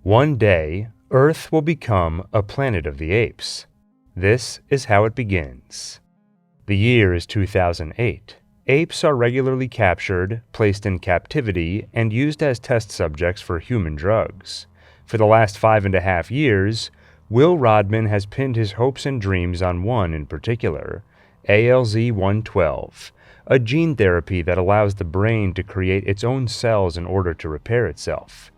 One day, Earth will become a planet of the apes. This is how it begins. The year is 2008. Apes are regularly captured, placed in captivity, and used as test subjects for human drugs. For the last 5.5 years, Will Rodman has pinned his hopes and dreams on one in particular, ALZ-112, a gene therapy that allows the brain to create its own cells in order to repair itself.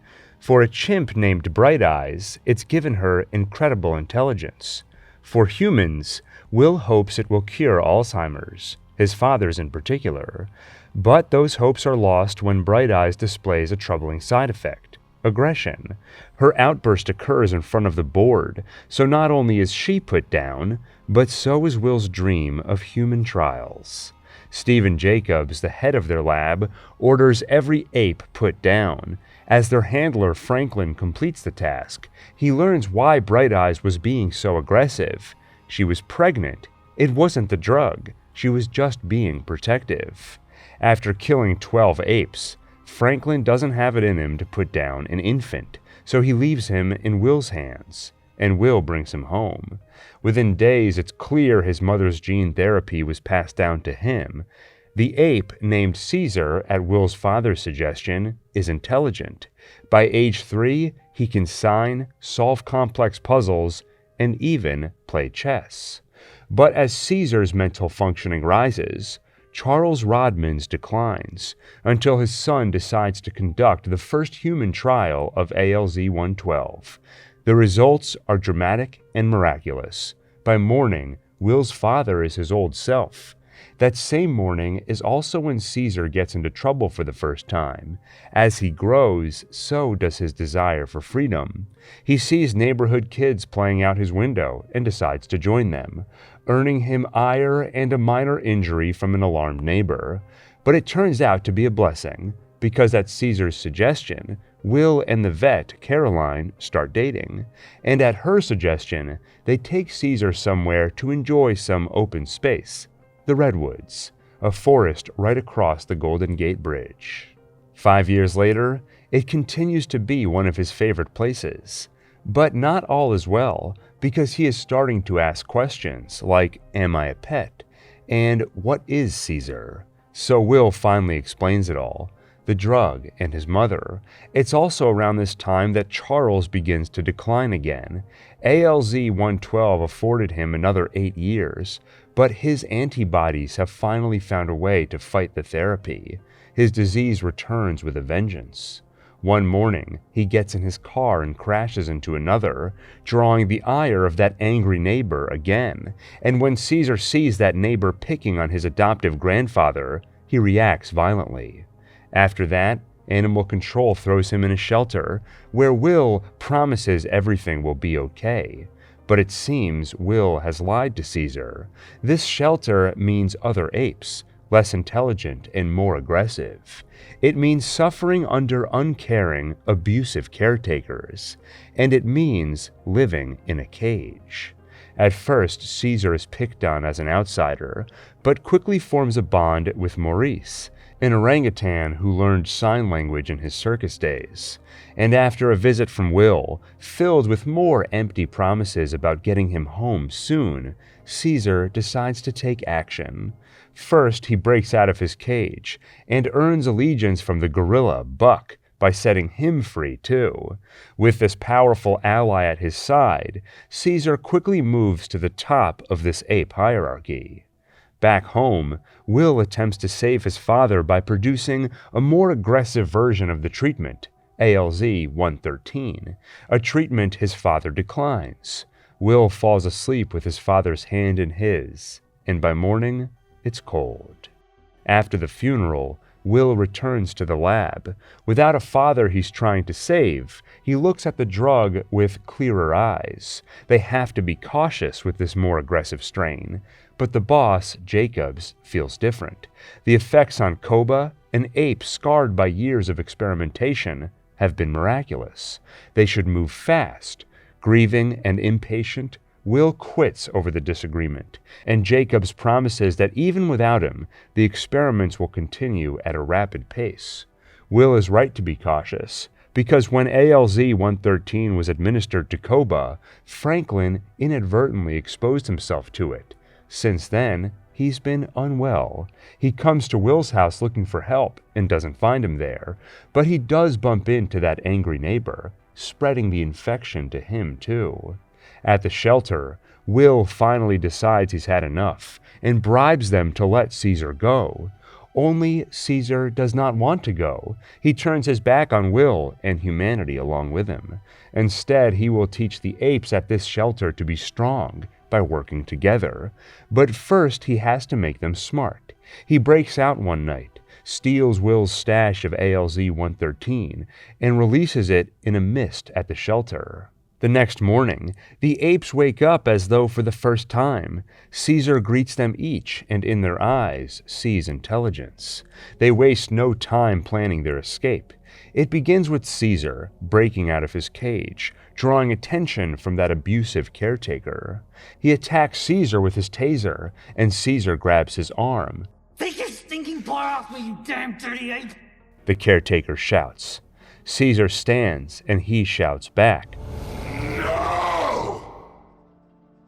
For a chimp named Bright Eyes, it's given her incredible intelligence. For humans, Will hopes it will cure Alzheimer's, his father's in particular, but those hopes are lost when Bright Eyes displays a troubling side effect: aggression. Her outburst occurs in front of the board, so not only is she put down, but so is Will's dream of human trials. Stephen Jacobs, the head of their lab, orders every ape put down. As their handler Franklin completes the task, he learns why Bright Eyes was being so aggressive. She was pregnant. It wasn't the drug. She was just being protective. After killing 12 apes, Franklin doesn't have it in him to put down an infant, so he leaves him in Will's hands, and Will brings him home. Within days, it's clear his mother's gene therapy was passed down to him. The ape, named Caesar at Will's father's suggestion, is intelligent. By age 3, he can sign, solve complex puzzles, and even play chess. But as Caesar's mental functioning rises, Charles Rodman's declines, until his son decides to conduct the first human trial of ALZ-112. The results are dramatic and miraculous. By morning, Will's father is his old self. That same morning is also when Caesar gets into trouble for the first time. As he grows, so does his desire for freedom. He sees neighborhood kids playing out his window and decides to join them, earning him ire and a minor injury from an alarmed neighbor. But it turns out to be a blessing, because at Caesar's suggestion, Will and the vet, Caroline, start dating. And at her suggestion, they take Caesar somewhere to enjoy some open space. The Redwoods, a forest right across the Golden Gate Bridge. 5 years later, it continues to be one of his favorite places. But not all is well, because he is starting to ask questions like, am I a pet? And what is Caesar? So Will finally explains it all. The drug and his mother. It's also around this time that Charles begins to decline again. ALZ-112 afforded him another 8 years, but his antibodies have finally found a way to fight the therapy. His disease returns with a vengeance. One morning, he gets in his car and crashes into another, drawing the ire of that angry neighbor again. And when Caesar sees that neighbor picking on his adoptive grandfather, he reacts violently. After that, animal control throws him in a shelter, where Will promises everything will be okay. But it seems Will has lied to Caesar. This shelter means other apes, less intelligent and more aggressive. It means suffering under uncaring, abusive caretakers. And it means living in a cage. At first, Caesar is picked on as an outsider, but quickly forms a bond with Maurice, an orangutan who learned sign language in his circus days. And after a visit from Will, filled with more empty promises about getting him home soon, Caesar decides to take action. First, he breaks out of his cage, and earns allegiance from the gorilla, Buck, by setting him free too. With this powerful ally at his side, Caesar quickly moves to the top of this ape hierarchy. Back home, Will attempts to save his father by producing a more aggressive version of the treatment, ALZ-113, a treatment his father declines. Will falls asleep with his father's hand in his, and by morning, it's cold. After the funeral, Will returns to the lab. Without a father he's trying to save, he looks at the drug with clearer eyes. They have to be cautious with this more aggressive strain. But the boss, Jacobs, feels different. The effects on Koba, an ape scarred by years of experimentation, have been miraculous. They should move fast. Grieving and impatient, Will quits over the disagreement, and Jacobs promises that even without him, the experiments will continue at a rapid pace. Will is right to be cautious. because when ALZ-113 was administered to Koba, Franklin inadvertently exposed himself to it. Since then, he's been unwell. He comes to Will's house looking for help and doesn't find him there, but he does bump into that angry neighbor, spreading the infection to him too. At the shelter, Will finally decides he's had enough and bribes them to let Caesar go. Only Caesar does not want to go. He turns his back on Will and humanity along with him. Instead, he will teach the apes at this shelter to be strong by working together. But first, he has to make them smart. He breaks out one night, steals Will's stash of ALZ-113, and releases it in a mist at the shelter. The next morning, the apes wake up as though for the first time. Caesar greets them each, and in their eyes sees intelligence. They waste no time planning their escape. It begins with Caesar breaking out of his cage, drawing attention from that abusive caretaker. He attacks Caesar with his taser, and Caesar grabs his arm. Take your stinking paw off me, you damn dirty ape! The caretaker shouts. Caesar stands, and he shouts back.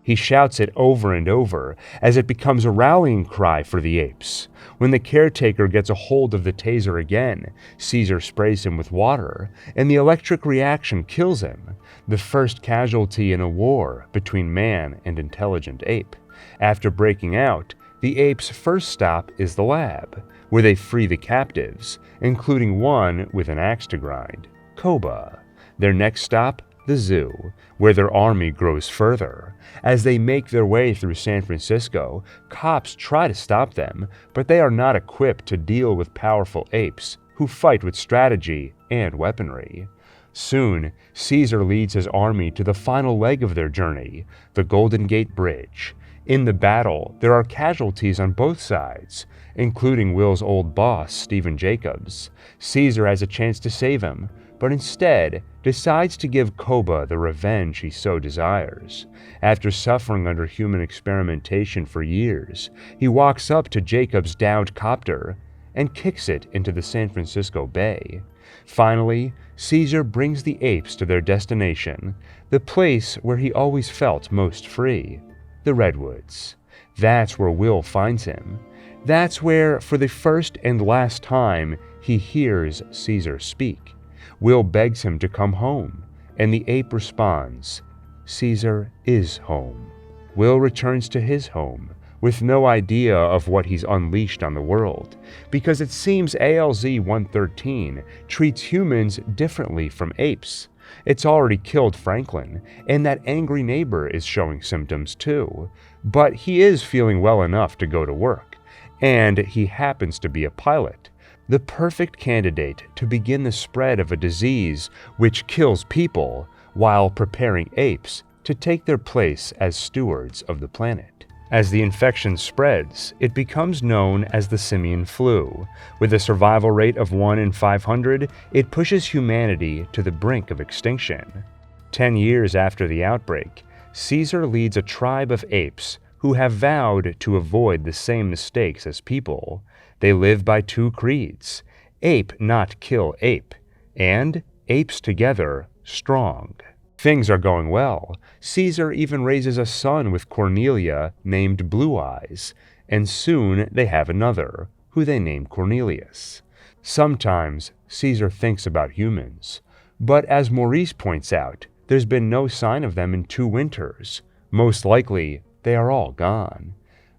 He shouts it over and over as it becomes a rallying cry for the apes. When the caretaker gets a hold of the taser again, Caesar sprays him with water, and the electric reaction kills him, the first casualty in a war between man and intelligent ape. After breaking out, the apes' first stop is the lab, where they free the captives, including one with an axe to grind, Koba. Their next stop, the zoo, where their army grows further. As they make their way through San Francisco, cops try to stop them, but they are not equipped to deal with powerful apes who fight with strategy and weaponry. Soon, Caesar leads his army to the final leg of their journey, the Golden Gate Bridge. In the battle, there are casualties on both sides, including Will's old boss, Stephen Jacobs. Caesar has a chance to save him, but instead decides to give Koba the revenge he so desires. After suffering under human experimentation for years, he walks up to Jacob's downed copter and kicks it into the San Francisco Bay. Finally, Caesar brings the apes to their destination, the place where he always felt most free, the Redwoods. That's where Will finds him. That's where, for the first and last time, he hears Caesar speak. Will begs him to come home, and the ape responds, Caesar is home. Will returns to his home, with no idea of what he's unleashed on the world, because it seems ALZ-113 treats humans differently from apes. It's already killed Franklin, and that angry neighbor is showing symptoms too, but he is feeling well enough to go to work, and he happens to be a pilot. The perfect candidate to begin the spread of a disease which kills people while preparing apes to take their place as stewards of the planet. As the infection spreads, it becomes known as the simian flu. With a survival rate of 1 in 500, it pushes humanity to the brink of extinction. 10 years after the outbreak, Caesar leads a tribe of apes who have vowed to avoid the same mistakes as people. They live by two creeds: ape not kill ape, and apes together strong. Things are going well. Caesar even raises a son with Cornelia named Blue Eyes, and soon they have another, who they name Cornelius. Sometimes Caesar thinks about humans, but as Maurice points out, there's been no sign of them in 2 winters. Most likely, they are all gone.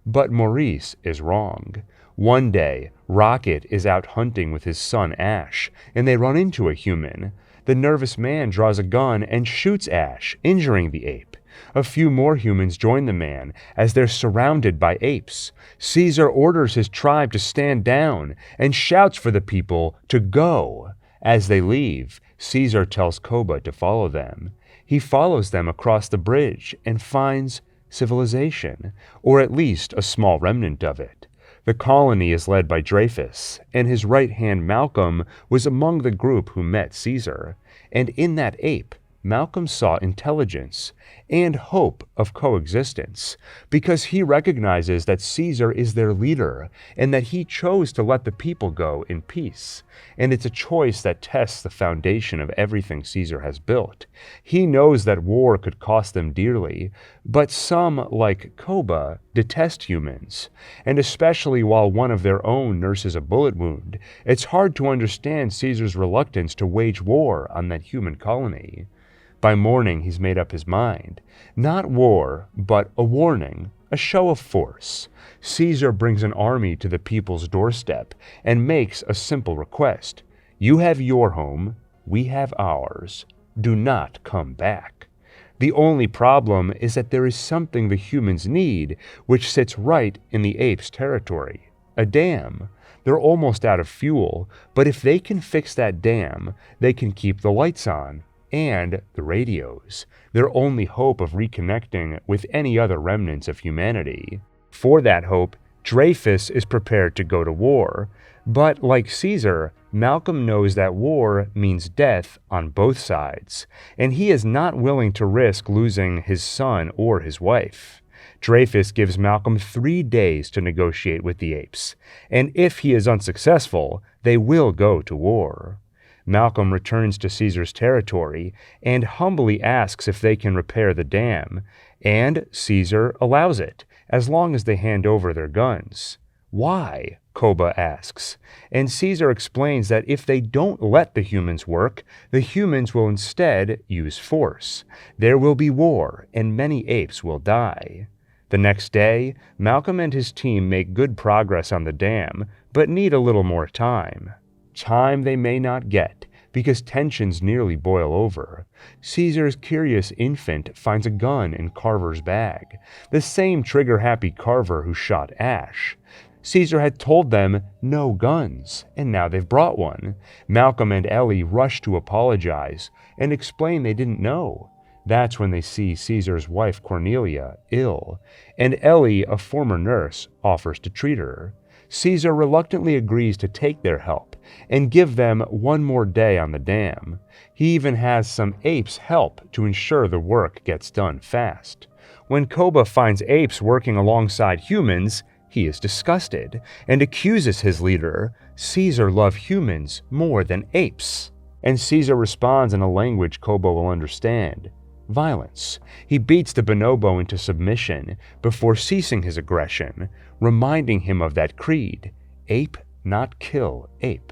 But Maurice is wrong. One day, Rocket is out hunting with his son Ash, and they run into a human. The nervous man draws a gun and shoots Ash, injuring the ape. A few more humans join the man as they're surrounded by apes. Caesar orders his tribe to stand down and shouts for the people to go. As they leave, Caesar tells Koba to follow them. He follows them across the bridge and finds civilization, or at least a small remnant of it. The colony is led by Dreyfus, and his right hand Malcolm was among the group who met Caesar. And in that ape, Malcolm saw intelligence and hope of coexistence because he recognizes that Caesar is their leader and that he chose to let the people go in peace. And it's a choice that tests the foundation of everything Caesar has built. He knows that war could cost them dearly, but some, like Koba, detest humans. And especially while one of their own nurses a bullet wound, it's hard to understand Caesar's reluctance to wage war on that human colony. By morning, he's made up his mind. Not war, but a warning, a show of force. Caesar brings an army to the people's doorstep and makes a simple request. You have your home, we have ours. Do not come back. The only problem is that there is something the humans need, which sits right in the apes' territory. A dam. They're almost out of fuel, but if they can fix that dam, they can keep the lights on. And the radios, their only hope of reconnecting with any other remnants of humanity. For that hope, Dreyfus is prepared to go to war, but like Caesar, Malcolm knows that war means death on both sides, and he is not willing to risk losing his son or his wife. Dreyfus gives Malcolm 3 days to negotiate with the apes, and if he is unsuccessful, they will go to war. Malcolm returns to Caesar's territory and humbly asks if they can repair the dam, and Caesar allows it, as long as they hand over their guns. Why? Koba asks, and Caesar explains that if they don't let the humans work, the humans will instead use force. There will be war, and many apes will die. The next day, Malcolm and his team make good progress on the dam, but need a little more time. Time they may not get, because tensions nearly boil over. Caesar's curious infant finds a gun in Carver's bag, the same trigger-happy Carver who shot Ash. Caesar had told them no guns, and now they've brought one. Malcolm and Ellie rush to apologize and explain they didn't know. That's when they see Caesar's wife Cornelia ill, and Ellie, a former nurse, offers to treat her. Caesar reluctantly agrees to take their help and give them one more day on the dam. He even has some apes help to ensure the work gets done fast. When Koba finds apes working alongside humans, he is disgusted and accuses his leader, Caesar loved humans more than apes. And Caesar responds in a language Koba will understand. Violence. He beats the bonobo into submission before ceasing his aggression, reminding him of that creed, ape not kill ape.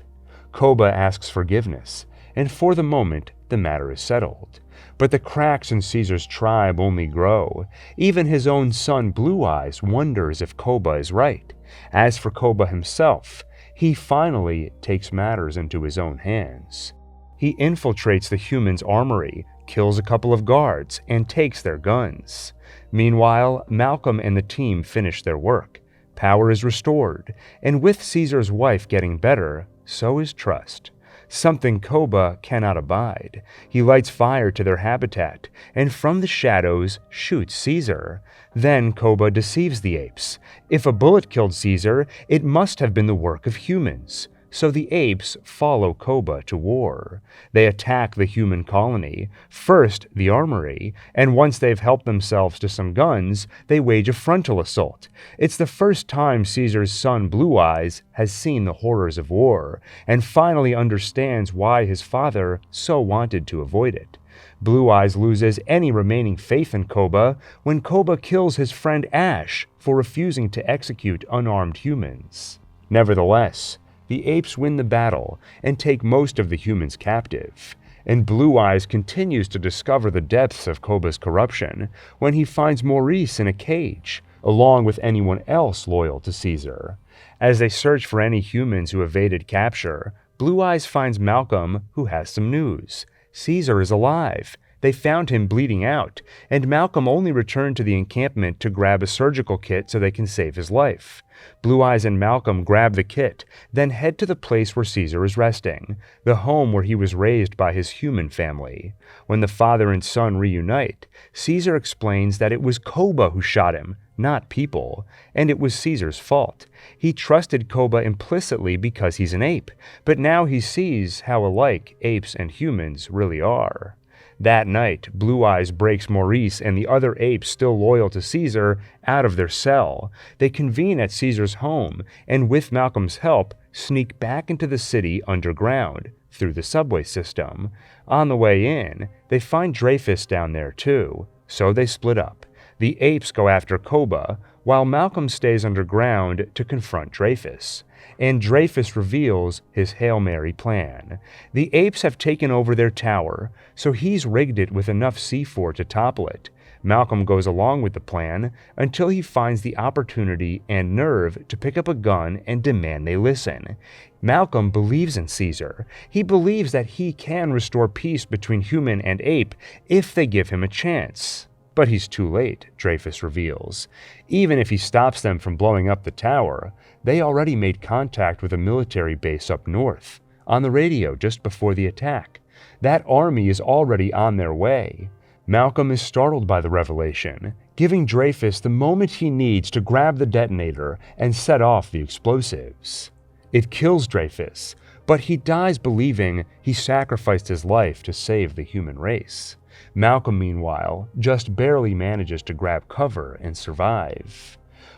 Koba asks forgiveness, and for the moment the matter is settled. But the cracks in Caesar's tribe only grow. Even his own son Blue Eyes wonders if Koba is right. As for Koba himself, he finally takes matters into his own hands. He infiltrates the humans' armory, kills a couple of guards, and takes their guns. Meanwhile, Malcolm and the team finish their work. Power is restored, and with Caesar's wife getting better, so is trust. Something Koba cannot abide. He lights fire to their habitat, and from the shadows shoots Caesar. Then Koba deceives the apes. If a bullet killed Caesar, it must have been the work of humans. So the apes follow Koba to war. They attack the human colony, first the armory, and once they've helped themselves to some guns, they wage a frontal assault. It's the first time Caesar's son Blue Eyes has seen the horrors of war, and finally understands why his father so wanted to avoid it. Blue Eyes loses any remaining faith in Koba when Koba kills his friend Ash for refusing to execute unarmed humans. Nevertheless, the apes win the battle and take most of the humans captive, and Blue Eyes continues to discover the depths of Koba's corruption when he finds Maurice in a cage, along with anyone else loyal to Caesar. As they search for any humans who evaded capture, Blue Eyes finds Malcolm, who has some news. Caesar is alive. They found him bleeding out, and Malcolm only returned to the encampment to grab a surgical kit so they can save his life. Blue Eyes and Malcolm grab the kit, then head to the place where Caesar is resting, the home where he was raised by his human family. When the father and son reunite, Caesar explains that it was Koba who shot him, not people, and it was Caesar's fault. He trusted Koba implicitly because he's an ape, but now he sees how alike apes and humans really are. That night, Blue Eyes breaks Maurice and the other apes still loyal to Caesar out of their cell. They convene at Caesar's home and, with Malcolm's help, sneak back into the city underground through the subway system. On the way in, they find Dreyfus down there too, so they split up. The apes go after Koba, while Malcolm stays underground to confront Dreyfus. And Dreyfus reveals his Hail Mary plan. The apes have taken over their tower, so he's rigged it with enough C4 to topple it. Malcolm goes along with the plan until he finds the opportunity and nerve to pick up a gun and demand they listen. Malcolm believes in Caesar. He believes that he can restore peace between human and ape if they give him a chance. But he's too late, Dreyfus reveals. Even if he stops them from blowing up the tower, they already made contact with a military base up north, on the radio just before the attack. That army is already on their way. Malcolm is startled by the revelation, giving Dreyfus the moment he needs to grab the detonator and set off the explosives. It kills Dreyfus, but he dies believing he sacrificed his life to save the human race. Malcolm, meanwhile, just barely manages to grab cover and survive.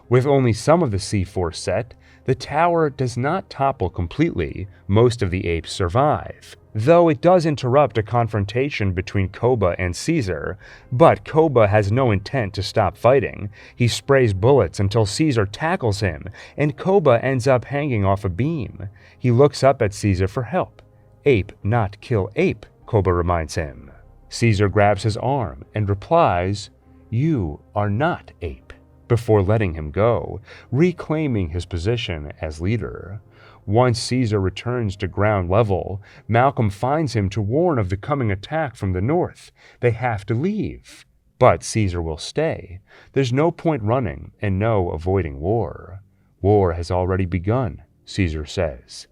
With only some of the C4 set, the tower does not topple completely. Most of the apes survive, though it does interrupt a confrontation between Koba and Caesar. But Koba has no intent to stop fighting. He sprays bullets until Caesar tackles him, and Koba ends up hanging off a beam. He looks up at Caesar for help. "Ape, not kill ape," Koba reminds him. Caesar grabs his arm and replies, "You are not ape," before letting him go, reclaiming his position as leader. Once Caesar returns to ground level, Malcolm finds him to warn of the coming attack from the north. They have to leave. But Caesar will stay. There's no point running and no avoiding war. War has already begun, Caesar says.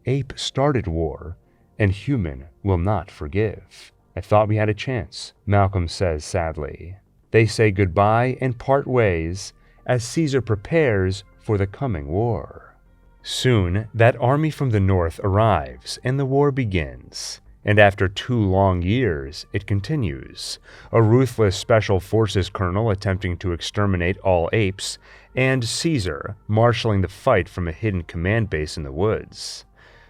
Ape started war, and human will not forgive. "I thought we had a chance," Malcolm says sadly. They say goodbye and part ways as Caesar prepares for the coming war. Soon, that army from the north arrives and the war begins. And after 2 long years, it continues. A ruthless special forces colonel attempting to exterminate all apes, and Caesar marshaling the fight from a hidden command base in the woods.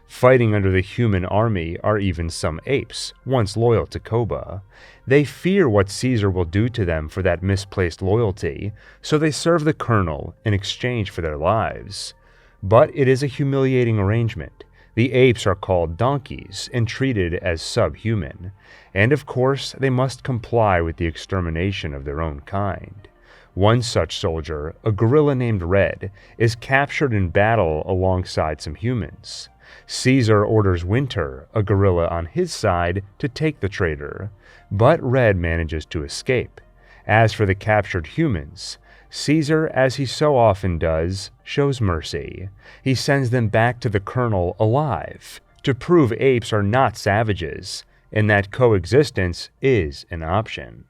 Fighting under the human army are even some apes, once loyal to Koba. They fear what Caesar will do to them for that misplaced loyalty, so they serve the colonel in exchange for their lives. But it is a humiliating arrangement. The apes are called donkeys and treated as subhuman, and of course they must comply with the extermination of their own kind. One such soldier, a gorilla named Red, is captured in battle alongside some humans. Caesar orders Winter, a gorilla on his side, to take the traitor, but Red manages to escape. As for the captured humans, Caesar, as he so often does, shows mercy. He sends them back to the colonel alive, to prove apes are not savages, and that coexistence is an option.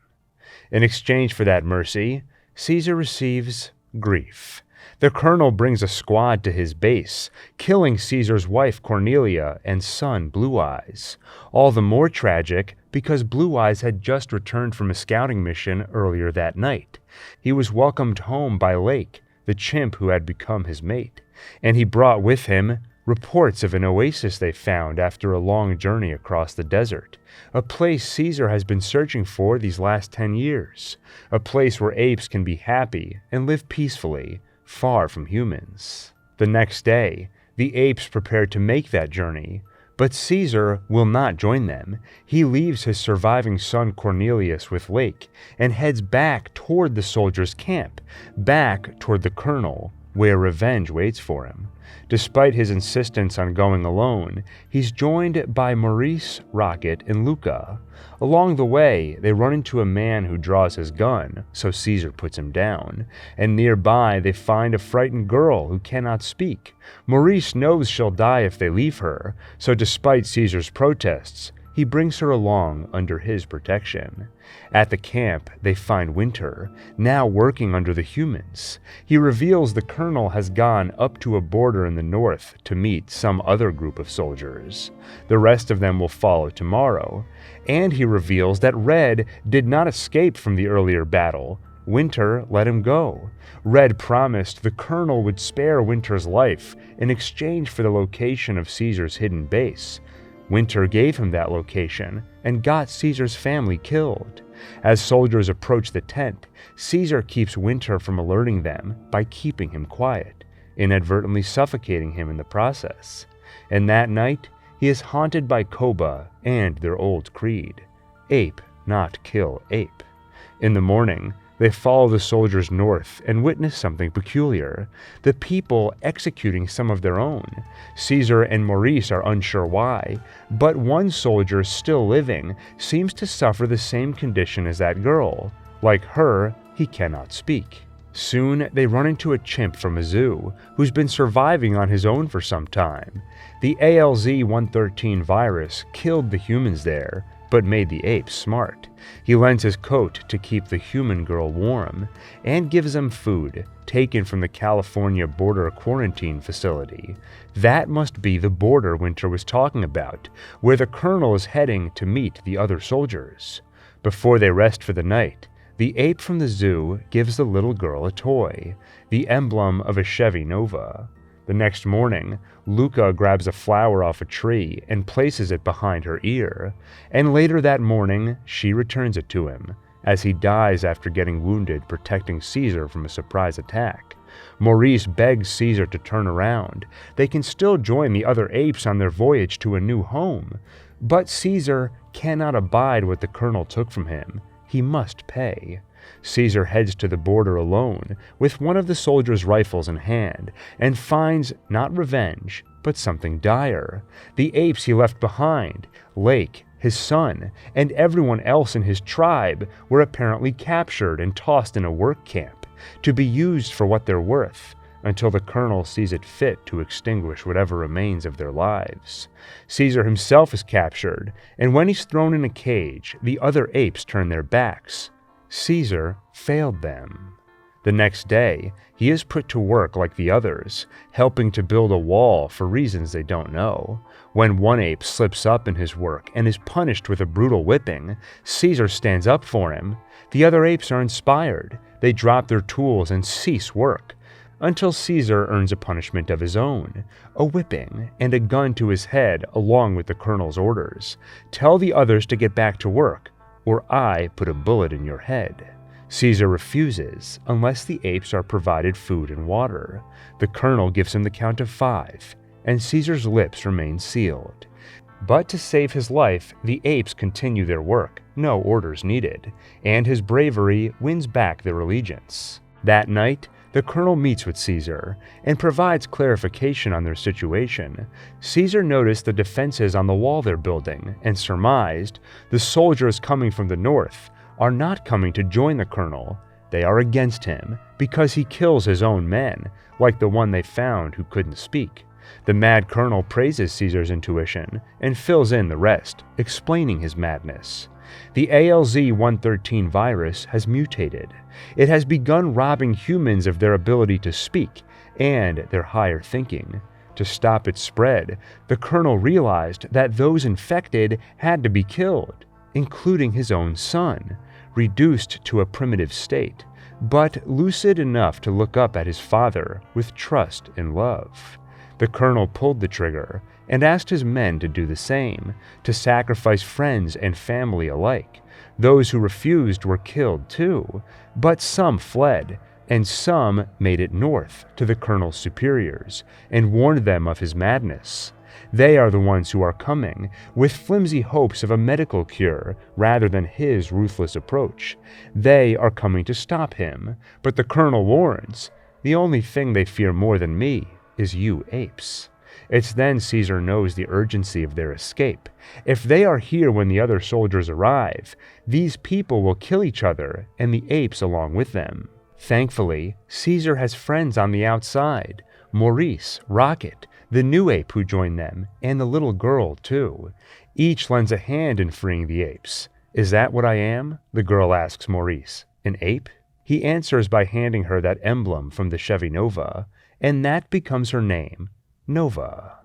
In exchange for that mercy, Caesar receives grief. The colonel brings a squad to his base, killing Caesar's wife Cornelia and son Blue Eyes. All the more tragic because Blue Eyes had just returned from a scouting mission earlier that night. He was welcomed home by Lake, the chimp who had become his mate, and he brought with him reports of an oasis they found after a long journey across the desert, a place Caesar has been searching for these last 10 years, a place where apes can be happy and live peacefully, far from humans. The next day, the apes prepare to make that journey, but Caesar will not join them. He leaves his surviving son Cornelius with Lake and heads back toward the soldiers' camp, back toward the colonel, where revenge waits for him. Despite his insistence on going alone, he's joined by Maurice, Rocket, and Luca. Along the way, they run into a man who draws his gun, so Caesar puts him down, and nearby they find a frightened girl who cannot speak. Maurice knows she'll die if they leave her, so despite Caesar's protests, he brings her along under his protection. At the camp, they find Winter, now working under the humans. He reveals the colonel has gone up to a border in the north to meet some other group of soldiers. The rest of them will follow tomorrow. And he reveals that Red did not escape from the earlier battle. Winter let him go. Red promised the colonel would spare Winter's life in exchange for the location of Caesar's hidden base. Winter gave him that location and got Caesar's family killed. As soldiers approach the tent, Caesar keeps Winter from alerting them by keeping him quiet, inadvertently suffocating him in the process. And that night, he is haunted by Koba and their old creed: ape, not kill ape. In the morning, they follow the soldiers north and witness something peculiar: the people executing some of their own. Caesar and Maurice are unsure why, but one soldier still living seems to suffer the same condition as that girl. Like her, he cannot speak. Soon, they run into a chimp from a zoo who's been surviving on his own for some time. The ALZ-113 virus killed the humans there, but made the apes smart. He lends his coat to keep the human girl warm, and gives them food, taken from the California border quarantine facility. That must be the border Winter was talking about, where the colonel is heading to meet the other soldiers. Before they rest for the night, the ape from the zoo gives the little girl a toy, the emblem of a Chevy Nova. The next morning, Luca grabs a flower off a tree and places it behind her ear, and later that morning, she returns it to him, as he dies after getting wounded protecting Caesar from a surprise attack. Maurice begs Caesar to turn around. They can still join the other apes on their voyage to a new home, but Caesar cannot abide what the colonel took from him. He must pay. Caesar heads to the border alone, with one of the soldiers' rifles in hand, and finds not revenge, but something dire. The apes he left behind, Lake, his son, and everyone else in his tribe were apparently captured and tossed in a work camp, to be used for what they're worth, until the colonel sees it fit to extinguish whatever remains of their lives. Caesar himself is captured, and when he's thrown in a cage, the other apes turn their backs. Caesar failed them. The next day, he is put to work like the others, helping to build a wall for reasons they don't know. When one ape slips up in his work and is punished with a brutal whipping, Caesar stands up for him. The other apes are inspired. They drop their tools and cease work, until Caesar earns a punishment of his own, a whipping and a gun to his head along with the colonel's orders. Tell the others to get back to work, or I put a bullet in your head. Caesar refuses unless the apes are provided food and water. The colonel gives him the count of 5, and Caesar's lips remain sealed. But to save his life, the apes continue their work, no orders needed, and his bravery wins back their allegiance. That night, the colonel meets with Caesar and provides clarification on their situation. Caesar noticed the defenses on the wall they're building and surmised the soldiers coming from the north are not coming to join the colonel. They are against him because he kills his own men, like the one they found who couldn't speak. The mad colonel praises Caesar's intuition and fills in the rest, explaining his madness. The ALZ-113 virus has mutated. It has begun robbing humans of their ability to speak and their higher thinking. To stop its spread, the colonel realized that those infected had to be killed, including his own son, reduced to a primitive state, but lucid enough to look up at his father with trust and love. The colonel pulled the trigger and asked his men to do the same, to sacrifice friends and family alike. Those who refused were killed too, but some fled, and some made it north to the colonel's superiors and warned them of his madness. They are the ones who are coming, with flimsy hopes of a medical cure rather than his ruthless approach. They are coming to stop him, but the colonel warns, "The only thing they fear more than me is you apes." It's then Caesar knows the urgency of their escape. If they are here when the other soldiers arrive, these people will kill each other and the apes along with them. Thankfully, Caesar has friends on the outside: Maurice, Rocket, the new ape who joined them, and the little girl too. Each lends a hand in freeing the apes. Is that what I am? The girl asks Maurice. An ape? He answers by handing her that emblem from the Chevy Nova, and that becomes her name, Nova.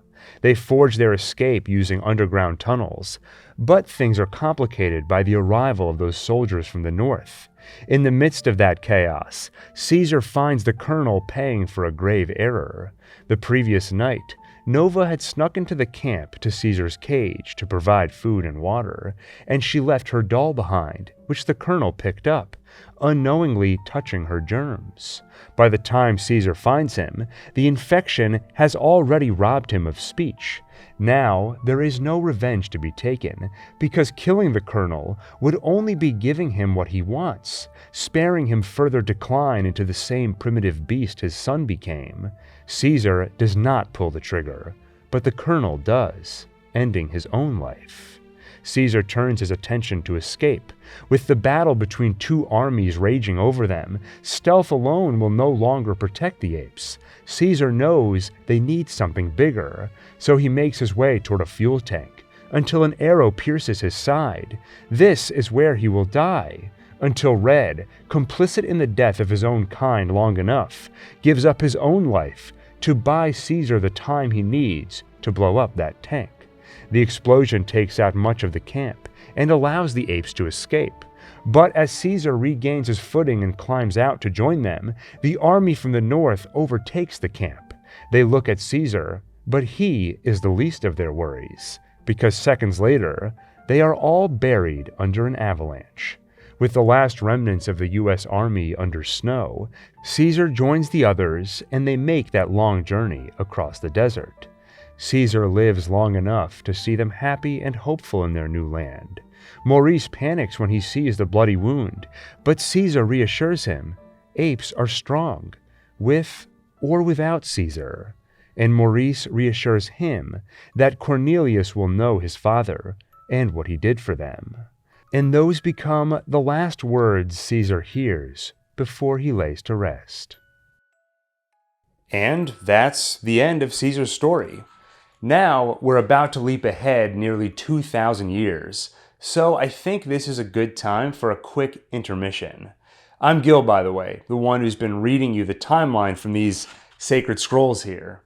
They forge their escape using underground tunnels, but things are complicated by the arrival of those soldiers from the north. In the midst of that chaos, Caesar finds the colonel paying for a grave error. The previous night, Nova had snuck into the camp to Caesar's cage to provide food and water, and she left her doll behind, which the colonel picked up, unknowingly touching her germs. By the time Caesar finds him, the infection has already robbed him of speech. Now, there is no revenge to be taken, because killing the colonel would only be giving him what he wants, sparing him further decline into the same primitive beast his son became. Caesar does not pull the trigger, but the colonel does, ending his own life. Caesar turns his attention to escape. With the battle between two armies raging over them, stealth alone will no longer protect the apes. Caesar knows they need something bigger, so he makes his way toward a fuel tank, until an arrow pierces his side. This is where he will die, until Red, complicit in the death of his own kind long enough, gives up his own life to buy Caesar the time he needs to blow up that tank. The explosion takes out much of the camp and allows the apes to escape. But as Caesar regains his footing and climbs out to join them, the army from the north overtakes the camp. They look at Caesar, but he is the least of their worries, because seconds later, they are all buried under an avalanche. With the last remnants of the U.S. Army under snow, Caesar joins the others and they make that long journey across the desert. Caesar lives long enough to see them happy and hopeful in their new land. Maurice panics when he sees the bloody wound, but Caesar reassures him, apes are strong, with or without Caesar. And Maurice reassures him that Cornelius will know his father and what he did for them. And those become the last words Caesar hears before he lays to rest. And that's the end of Caesar's story. Now we're about to leap ahead nearly 2,000 years, so I think this is a good time for a quick intermission. I'm Gil, by the way, the one who's been reading you the timeline from these sacred scrolls here.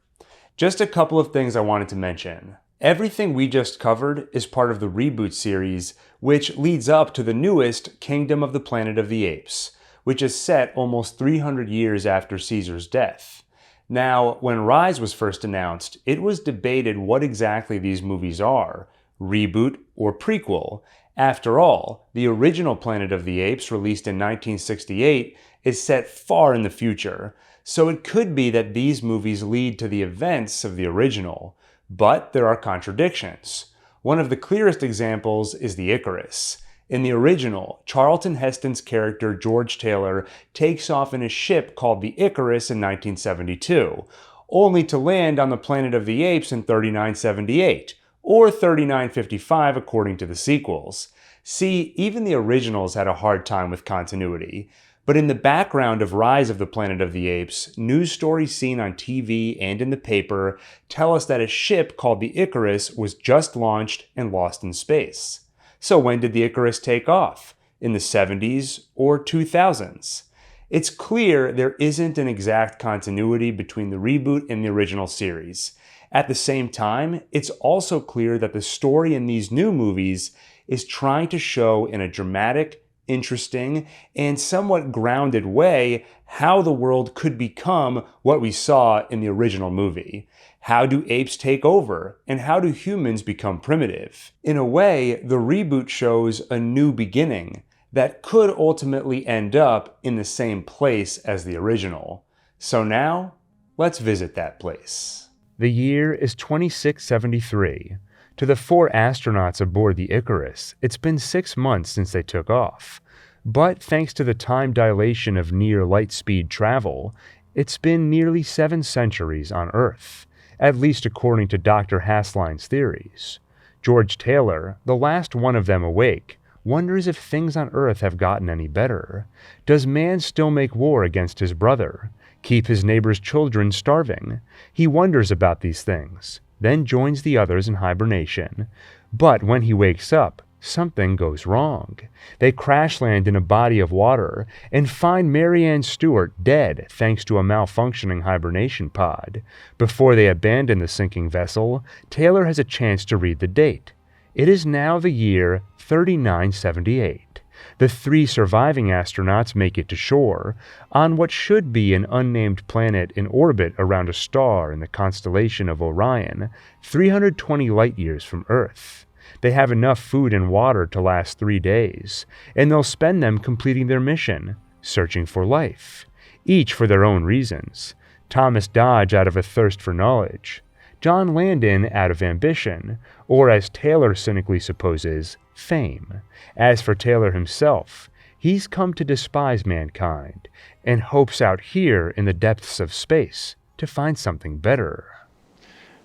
Just a couple of things I wanted to mention. Everything we just covered is part of the reboot series, which leads up to the newest Kingdom of the Planet of the Apes, which is set almost 300 years after Caesar's death. Now, when Rise was first announced, it was debated what exactly these movies are, reboot or prequel. After all, the original Planet of the Apes, released in 1968, is set far in the future, so it could be that these movies lead to the events of the original. But there are contradictions. One of the clearest examples is the Icarus. In the original, Charlton Heston's character George Taylor takes off in a ship called the Icarus in 1972, only to land on the Planet of the Apes in 3978, or 3955 according to the sequels. See, even the originals had a hard time with continuity. But in the background of Rise of the Planet of the Apes, news stories seen on TV and in the paper tell us that a ship called the Icarus was just launched and lost in space. So when did the Icarus take off? In the 70s or 2000s? It's clear there isn't an exact continuity between the reboot and the original series. At the same time, it's also clear that the story in these new movies is trying to show in a dramatic, interesting, and somewhat grounded way how the world could become what we saw in the original movie. How do apes take over? And how do humans become primitive? In a way, the reboot shows a new beginning that could ultimately end up in the same place as the original. So now, let's visit that place. The year is 2673. To the 4 astronauts aboard the Icarus, it's been 6 months since they took off. But thanks to the time dilation of near light-speed travel, it's been nearly 7 centuries on Earth, at least according to Dr. Hasline's theories. George Taylor, the last one of them awake, wonders if things on Earth have gotten any better. Does man still make war against his brother? Keep his neighbor's children starving? He wonders about these things. then joins the others in hibernation. But when he wakes up, something goes wrong. They crash land in a body of water and find Marianne Stewart dead thanks to a malfunctioning hibernation pod. Before they abandon the sinking vessel, Taylor has a chance to read the date. It is now the year 3978. The 3 surviving astronauts make it to shore, on what should be an unnamed planet in orbit around a star in the constellation of Orion, 320 light-years from Earth. They have enough food and water to last 3 days, and they'll spend them completing their mission, searching for life, each for their own reasons. Thomas Dodge out of a thirst for knowledge, John Landon out of ambition, or as Taylor cynically supposes, fame. As for Taylor himself, he's come to despise mankind, and hopes out here in the depths of space to find something better.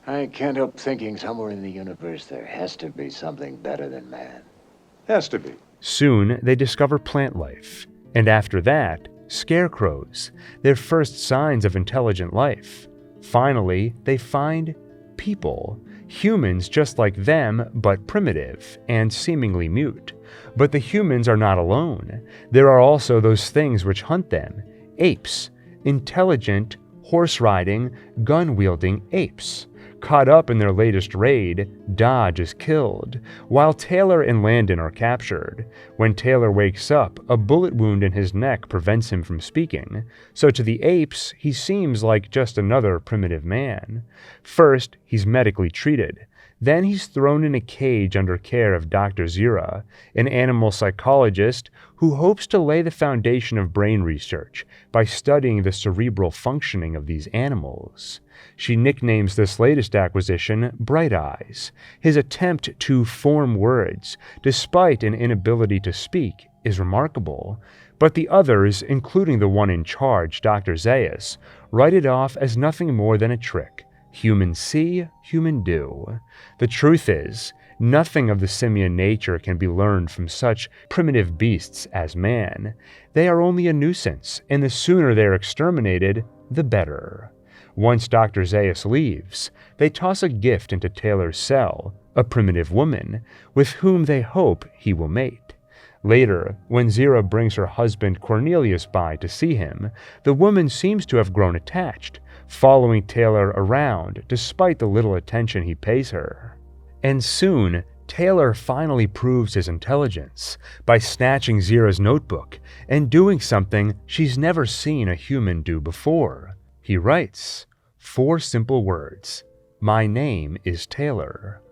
I can't help thinking somewhere in the universe there has to be something better than man. Has to be. Soon they discover plant life, and after that, scarecrows, their first signs of intelligent life. Finally, they find people, humans just like them, but primitive and seemingly mute. But the humans are not alone. There are also those things which hunt them, apes, intelligent, horse-riding, gun-wielding apes. Caught up in their latest raid, Dodge is killed, while Taylor and Landon are captured. When Taylor wakes up, a bullet wound in his neck prevents him from speaking, so to the apes, he seems like just another primitive man. First, he's medically treated. Then he's thrown in a cage under care of Dr. Zira, an animal psychologist who hopes to lay the foundation of brain research by studying the cerebral functioning of these animals. She nicknames this latest acquisition Bright Eyes. His attempt to form words, despite an inability to speak, is remarkable. But the others, including the one in charge, Dr. Zaius, write it off as nothing more than a trick. Human see, human do. The truth is, nothing of the simian nature can be learned from such primitive beasts as man. They are only a nuisance, and the sooner they are exterminated, the better. Once Dr. Zaius leaves, they toss a gift into Taylor's cell, a primitive woman, with whom they hope he will mate. Later, when Zira brings her husband Cornelius by to see him, the woman seems to have grown attached, following Taylor around despite the little attention he pays her. And soon, Taylor finally proves his intelligence by snatching Zira's notebook and doing something she's never seen a human do before. He writes 4 simple words, "My name is Taylor."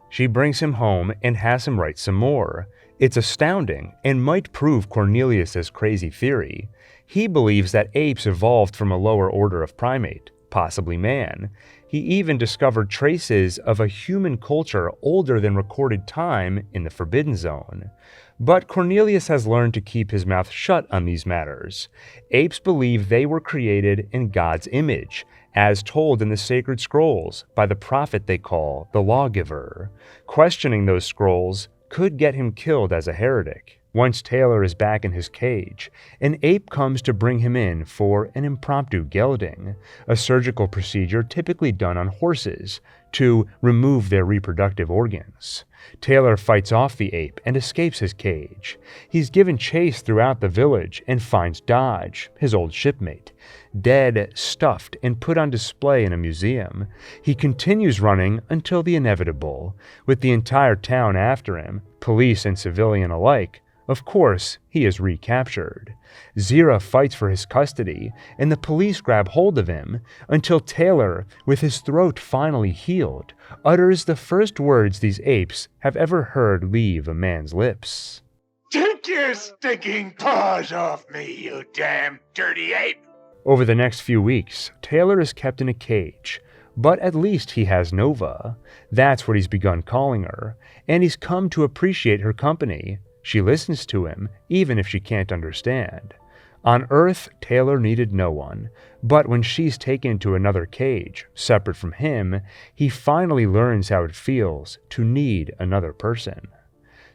She brings him home and has him write some more. It's astounding and might prove Cornelius's crazy theory. He believes that apes evolved from a lower order of primate, possibly man. He even discovered traces of a human culture older than recorded time in the Forbidden Zone. But Cornelius has learned to keep his mouth shut on these matters. Apes believe they were created in God's image, as told in the sacred scrolls by the prophet they call the lawgiver. Questioning those scrolls could get him killed as a heretic. Once Taylor is back in his cage, an ape comes to bring him in for an impromptu gelding, a surgical procedure typically done on horses to remove their reproductive organs. Taylor fights off the ape and escapes his cage. He's given chase throughout the village and finds Dodge, his old shipmate, dead, stuffed, and put on display in a museum. He continues running until the inevitable, with the entire town after him, police and civilian alike. Of course, he is recaptured. Zira fights for his custody, and the police grab hold of him until Taylor, with his throat finally healed, utters the first words these apes have ever heard leave a man's lips. Take your stinking paws off me, you damn dirty ape! Over the next few weeks, Taylor is kept in a cage, but at least he has Nova. That's what he's begun calling her, and he's come to appreciate her company. She listens to him, even if she can't understand. On Earth, Taylor needed no one, but when she's taken to another cage, separate from him, he finally learns how it feels to need another person.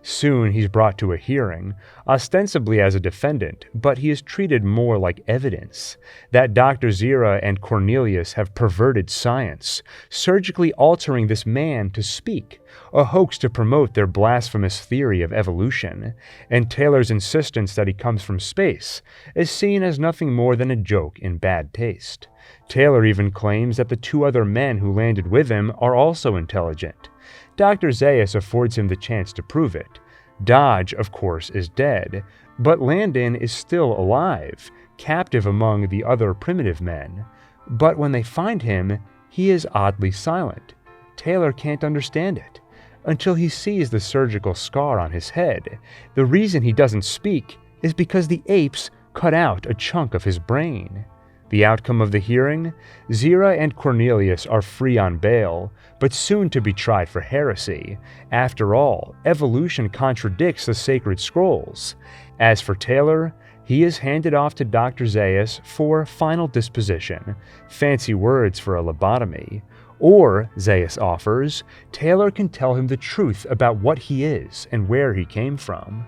Soon he's brought to a hearing, ostensibly as a defendant, but he is treated more like evidence that Dr. Zira and Cornelius have perverted science, surgically altering this man to speak, a hoax to promote their blasphemous theory of evolution, and Taylor's insistence that he comes from space is seen as nothing more than a joke in bad taste. Taylor even claims that the two other men who landed with him are also intelligent. Dr. Zaius affords him the chance to prove it. Dodge, of course, is dead, but Landon is still alive, captive among the other primitive men. But when they find him, he is oddly silent. Taylor can't understand it, until he sees the surgical scar on his head. The reason he doesn't speak is because the apes cut out a chunk of his brain. The outcome of the hearing? Zira and Cornelius are free on bail, but soon to be tried for heresy. After all, evolution contradicts the sacred scrolls. As for Taylor, he is handed off to Dr. Zaius for final disposition, fancy words for a lobotomy. Or, Zaius offers, Taylor can tell him the truth about what he is and where he came from.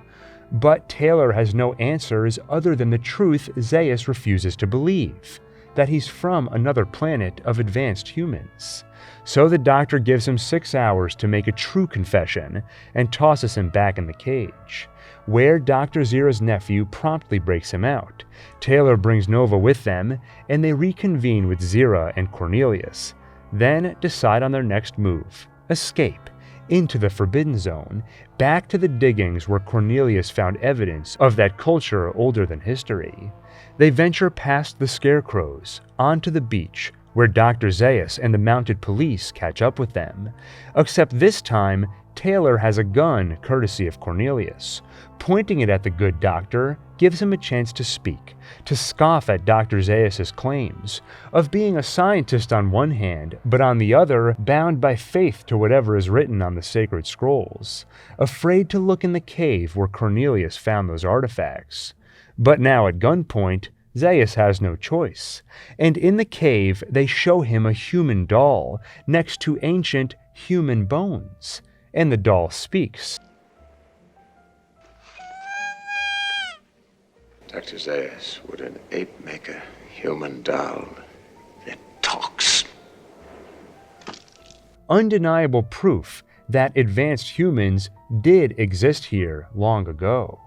But Taylor has no answers other than the truth Zaius refuses to believe, that he's from another planet of advanced humans. So the doctor gives him 6 hours to make a true confession and tosses him back in the cage, where Dr. Zira's nephew promptly breaks him out. Taylor brings Nova with them, and they reconvene with Zira and Cornelius, then decide on their next move: escape into the Forbidden Zone, back to the diggings where Cornelius found evidence of that culture older than history. They venture past the scarecrows, onto the beach, where Dr. Zaius and the mounted police catch up with them. Except this time, Taylor has a gun courtesy of Cornelius. Pointing it at the good doctor gives him a chance to speak, to scoff at Dr. Zaius' claims of being a scientist on one hand, but on the other bound by faith to whatever is written on the sacred scrolls, afraid to look in the cave where Cornelius found those artifacts. But now at gunpoint, Zaius has no choice, and in the cave they show him a human doll next to ancient human bones, and the doll speaks. Dr. Zaius, would an ape make a human doll that talks? Undeniable proof that advanced humans did exist here long ago.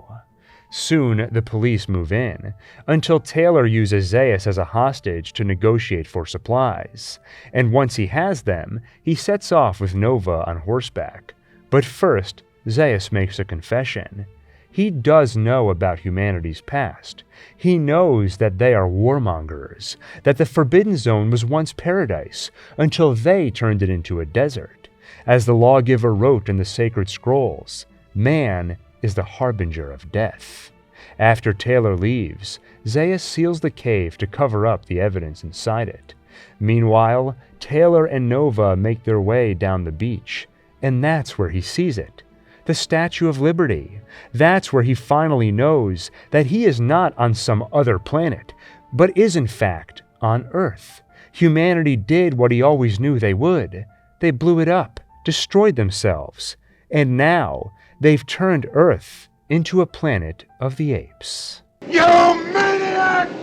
Soon the police move in, until Taylor uses Zaius as a hostage to negotiate for supplies, and once he has them, he sets off with Nova on horseback. But first, Zaius makes a confession. He does know about humanity's past. He knows that they are warmongers, that the Forbidden Zone was once paradise, until they turned it into a desert. As the lawgiver wrote in the sacred scrolls, man is the harbinger of death. After Taylor leaves, Zaius seals the cave to cover up the evidence inside it. Meanwhile, Taylor and Nova make their way down the beach, and that's where he sees it. The Statue of Liberty. That's where he finally knows that he is not on some other planet, but is in fact on Earth. Humanity did what he always knew they would. They blew it up, destroyed themselves, and now they've turned Earth into a planet of the apes. You maniacs!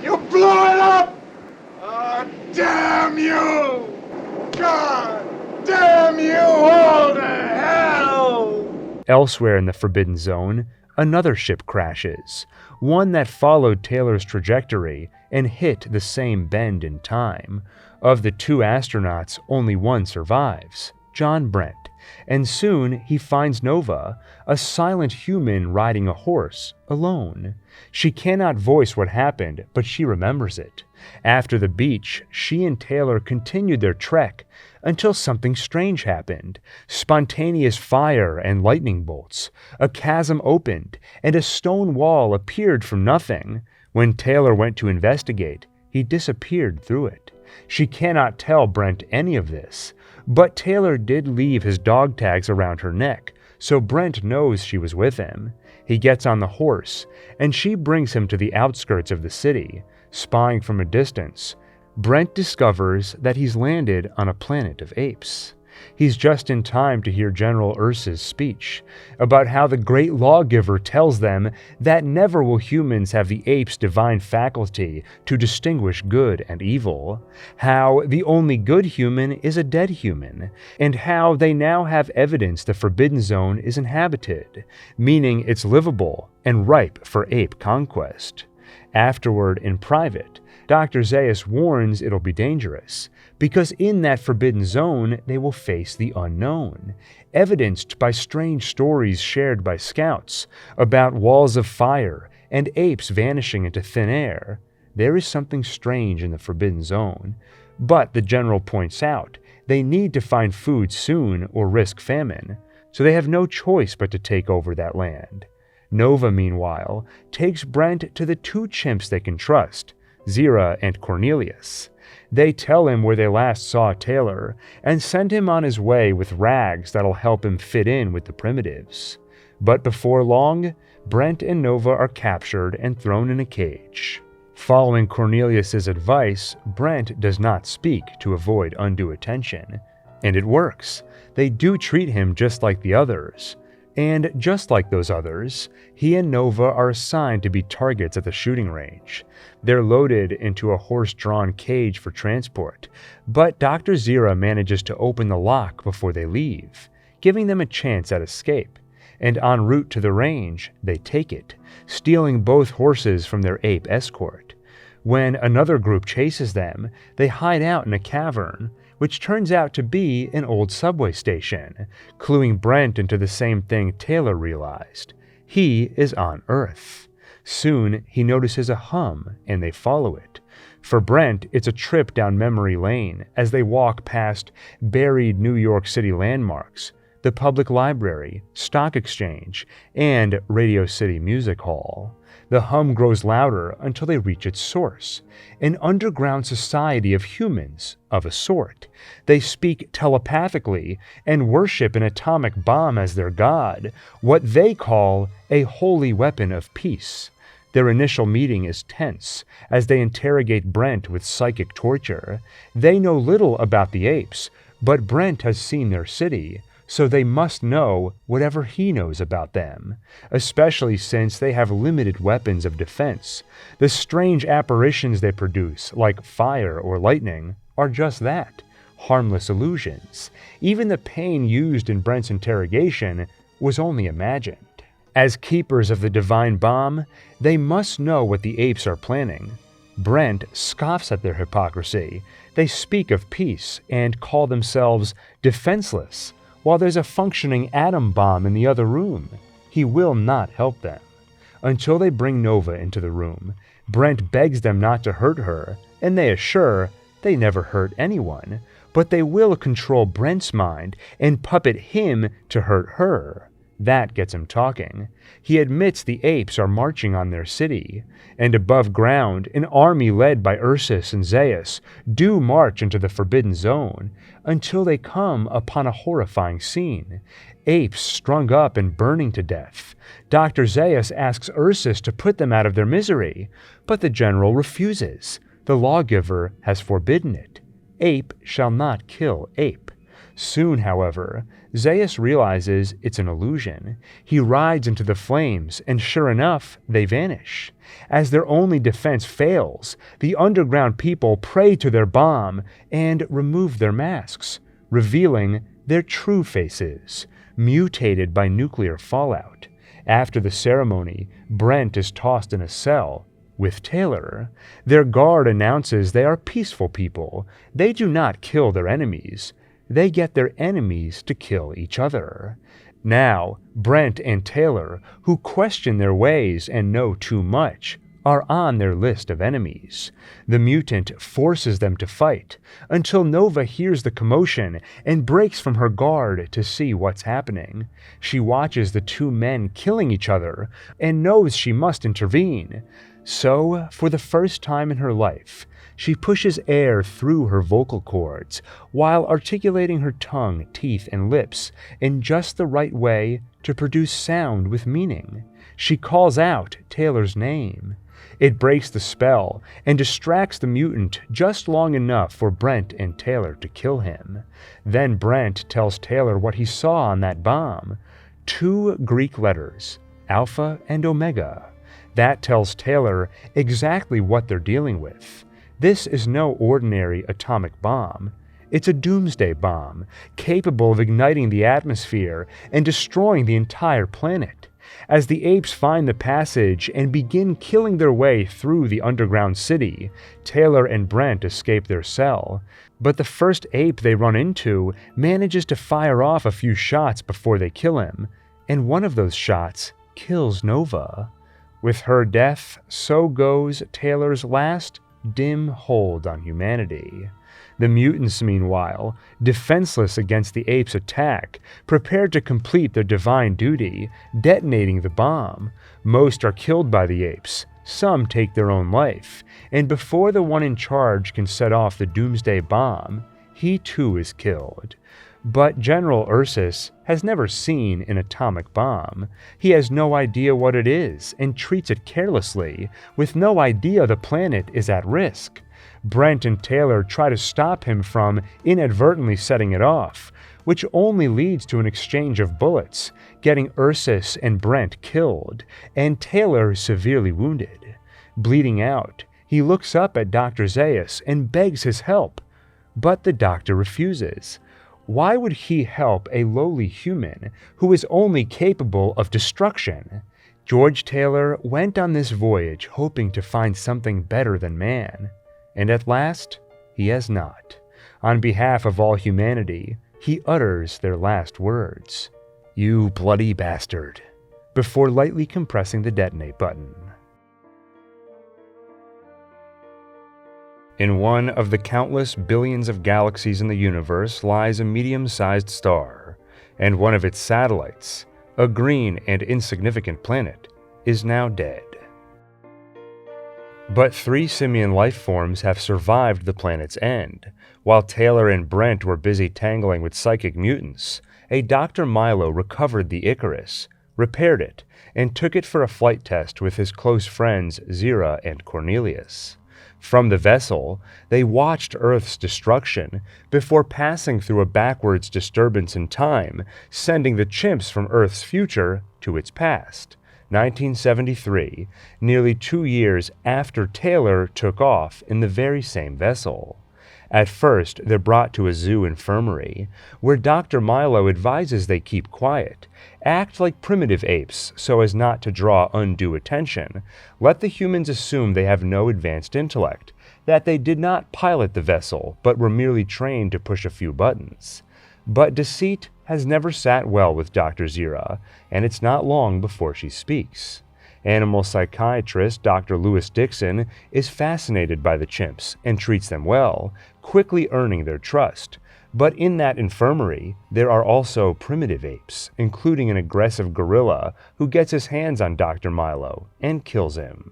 You blew it up! Oh, damn you! God damn you all to hell! Elsewhere in the Forbidden Zone, another ship crashes, one that followed Taylor's trajectory and hit the same bend in time. Of the 2 astronauts, only one survives, John Brent, and soon he finds Nova, a silent human riding a horse, alone. She cannot voice what happened, but she remembers it. After the beach, she and Taylor continued their trek until something strange happened. Spontaneous fire and lightning bolts. A chasm opened, and a stone wall appeared from nothing. When Taylor went to investigate, he disappeared through it. She cannot tell Brent any of this, but Taylor did leave his dog tags around her neck, so Brent knows she was with him. He gets on the horse, and she brings him to the outskirts of the city. Spying from a distance, Brent discovers that he's landed on a planet of apes. He's just in time to hear General Ursa's speech about how the great lawgiver tells them that never will humans have the apes' divine faculty to distinguish good and evil, how the only good human is a dead human, and how they now have evidence the Forbidden Zone is inhabited, meaning it's livable and ripe for ape conquest. Afterward, in private, Dr. Zaius warns it'll be dangerous, because in that forbidden zone they will face the unknown, evidenced by strange stories shared by scouts about walls of fire and apes vanishing into thin air. There is something strange in the forbidden zone, but the general points out they need to find food soon or risk famine, so they have no choice but to take over that land. Nova, meanwhile, takes Brent to the two chimps they can trust, Zira and Cornelius. They tell him where they last saw Taylor and send him on his way with rags that'll help him fit in with the primitives. But before long, Brent and Nova are captured and thrown in a cage. Following Cornelius's advice, Brent does not speak to avoid undue attention. And it works. They do treat him just like the others. And just like those others, he and Nova are assigned to be targets at the shooting range. They're loaded into a horse-drawn cage for transport, but Dr. Zira manages to open the lock before they leave, giving them a chance at escape. And en route to the range, they take it, stealing both horses from their ape escort. When another group chases them, they hide out in a cavern, which turns out to be an old subway station, cluing Brent into the same thing Taylor realized. He is on Earth. Soon, he notices a hum, and they follow it. For Brent, it's a trip down memory lane as they walk past buried New York City landmarks, the public library, stock exchange, and Radio City Music Hall. The hum grows louder until they reach its source, an underground society of humans, of a sort. They speak telepathically and worship an atomic bomb as their god, what they call a holy weapon of peace. Their initial meeting is tense, as they interrogate Brent with psychic torture. They know little about the apes, but Brent has seen their city, so they must know whatever he knows about them, especially since they have limited weapons of defense. The strange apparitions they produce, like fire or lightning, are just that, harmless illusions. Even the pain used in Brent's interrogation was only imagined. As keepers of the divine bomb, they must know what the apes are planning. Brent scoffs at their hypocrisy. They speak of peace and call themselves defenseless, while there's a functioning atom bomb in the other room. He will not help them. Until they bring Nova into the room, Brent begs them not to hurt her, and they assure they never hurt anyone, but they will control Brent's mind and puppet him to hurt her. That gets him talking. He admits the apes are marching on their city, and above ground, an army led by Ursus and Zaius do march into the Forbidden Zone, until they come upon a horrifying scene. Apes strung up and burning to death. Dr. Zaius asks Ursus to put them out of their misery, but the general refuses. The lawgiver has forbidden it. Ape shall not kill ape. Soon, however, Zaius realizes it's an illusion. He rides into the flames, and sure enough, they vanish. As their only defense fails, the underground people pray to their bomb and remove their masks, revealing their true faces, mutated by nuclear fallout. After the ceremony, Brent is tossed in a cell with Taylor. Their guard announces they are peaceful people. They do not kill their enemies. They get their enemies to kill each other. Now, Brent and Taylor, who question their ways and know too much, are on their list of enemies. The mutant forces them to fight, until Nova hears the commotion and breaks from her guard to see what's happening. She watches the two men killing each other and knows she must intervene. So, for the first time in her life, she pushes air through her vocal cords while articulating her tongue, teeth, and lips in just the right way to produce sound with meaning. She calls out Taylor's name. It breaks the spell and distracts the mutant just long enough for Brent and Taylor to kill him. Then Brent tells Taylor what he saw on that bomb. 2 Greek letters, Alpha and Omega. That tells Taylor exactly what they're dealing with. This is no ordinary atomic bomb. It's a doomsday bomb, capable of igniting the atmosphere and destroying the entire planet. As the apes find the passage and begin killing their way through the underground city, Taylor and Brent escape their cell. But the first ape they run into manages to fire off a few shots before they kill him, and one of those shots kills Nova. With her death, so goes Taylor's last dim hold on humanity. The mutants, meanwhile, defenseless against the apes' attack, prepared to complete their divine duty, detonating the bomb. Most are killed by the apes, some take their own life, and before the one in charge can set off the doomsday bomb, he too is killed. But General Ursus has never seen an atomic bomb. He has no idea what it is and treats it carelessly, with no idea the planet is at risk. Brent and Taylor try to stop him from inadvertently setting it off, which only leads to an exchange of bullets, getting Ursus and Brent killed, and Taylor severely wounded. Bleeding out, he looks up at Dr. Zaius and begs his help, but the doctor refuses. Why would he help a lowly human who is only capable of destruction? George Taylor went on this voyage hoping to find something better than man, and at last he has not. On behalf of all humanity, he utters their last words, "You bloody bastard," before lightly compressing the detonate button. In one of the countless billions of galaxies in the universe lies a medium-sized star, and one of its satellites, a green and insignificant planet, is now dead. But 3 simian life forms have survived the planet's end. While Taylor and Brent were busy tangling with psychic mutants, a Dr. Milo recovered the Icarus, repaired it, and took it for a flight test with his close friends Zira and Cornelius. From the vessel, they watched Earth's destruction before passing through a backwards disturbance in time, sending the chimps from Earth's future to its past. 1973, nearly 2 years after Taylor took off in the very same vessel. At first, they're brought to a zoo infirmary, where Dr. Milo advises they keep quiet, act like primitive apes so as not to draw undue attention, let the humans assume they have no advanced intellect, that they did not pilot the vessel but were merely trained to push a few buttons. But deceit has never sat well with Dr. Zira, and it's not long before she speaks. Animal psychiatrist Dr. Lewis Dixon is fascinated by the chimps and treats them well, quickly earning their trust. But in that infirmary, there are also primitive apes, including an aggressive gorilla who gets his hands on Dr. Milo and kills him.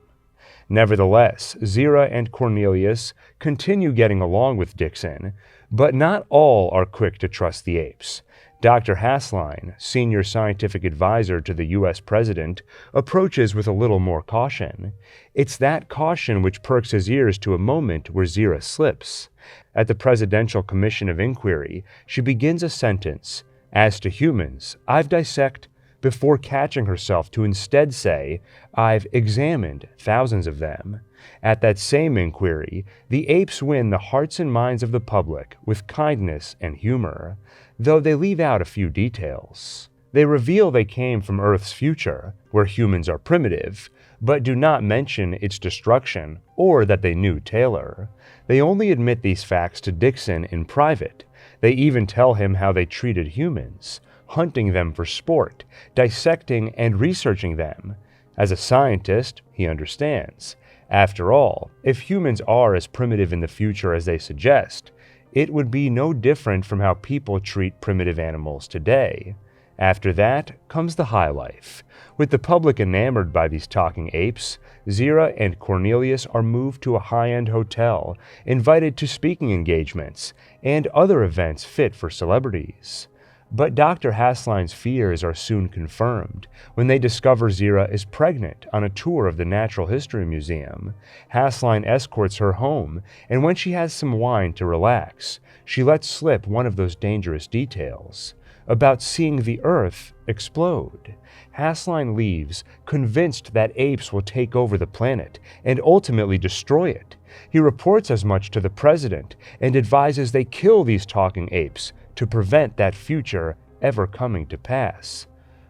Nevertheless, Zira and Cornelius continue getting along with Dixon, but not all are quick to trust the apes. Dr. Hasline, senior scientific advisor to the U.S. president, approaches with a little more caution. It's that caution which perks his ears to a moment where Zira slips. At the Presidential Commission of Inquiry, she begins a sentence, "As to humans, I've dissect," before catching herself to instead say, "I've examined thousands of them." At that same inquiry, the apes win the hearts and minds of the public with kindness and humor, though they leave out a few details. They reveal they came from Earth's future, where humans are primitive, but do not mention its destruction or that they knew Taylor. They only admit these facts to Dixon in private. They even tell him how they treated humans, hunting them for sport, dissecting and researching them. As a scientist, he understands. After all, if humans are as primitive in the future as they suggest, it would be no different from how people treat primitive animals today. After that comes the high life. With the public enamored by these talking apes, Zira and Cornelius are moved to a high-end hotel, invited to speaking engagements, and other events fit for celebrities. But Dr. Hasline's fears are soon confirmed when they discover Zira is pregnant on a tour of the Natural History Museum. Hasline escorts her home, and when she has some wine to relax, she lets slip one of those dangerous details about seeing the Earth explode. Hasline leaves, convinced that apes will take over the planet and ultimately destroy it. He reports as much to the president and advises they kill these talking apes to prevent that future ever coming to pass.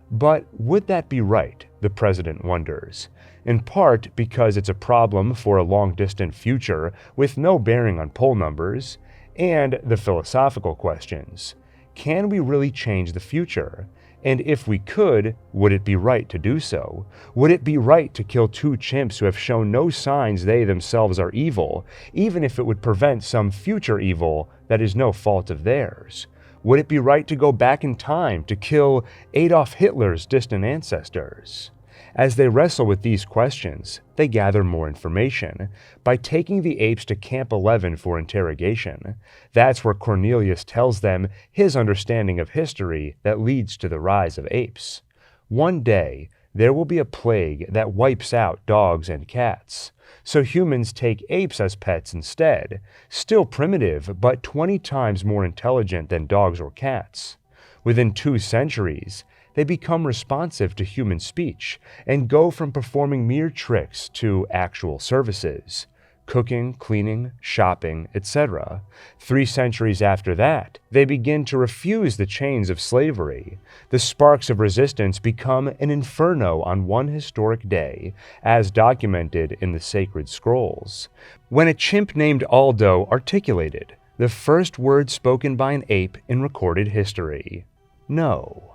But would that be right, the president wonders, in part because it's a problem for a long-distant future with no bearing on poll numbers, and the philosophical questions. Can we really change the future? And if we could, would it be right to do so? Would it be right to kill two chimps who have shown no signs they themselves are evil, even if it would prevent some future evil that is no fault of theirs? Would it be right to go back in time to kill Adolf Hitler's distant ancestors? As they wrestle with these questions, they gather more information by taking the apes to Camp 11 for interrogation. That's where Cornelius tells them his understanding of history that leads to the rise of apes. One day, there will be a plague that wipes out dogs and cats. So humans take apes as pets instead, still primitive but 20 times more intelligent than dogs or cats. Within 2 centuries, they become responsive to human speech and go from performing mere tricks to actual services. Cooking, cleaning, shopping, etc. 3 centuries after that, they begin to refuse the chains of slavery. The sparks of resistance become an inferno on one historic day, as documented in the sacred scrolls, when a chimp named Aldo articulated the first word spoken by an ape in recorded history: no.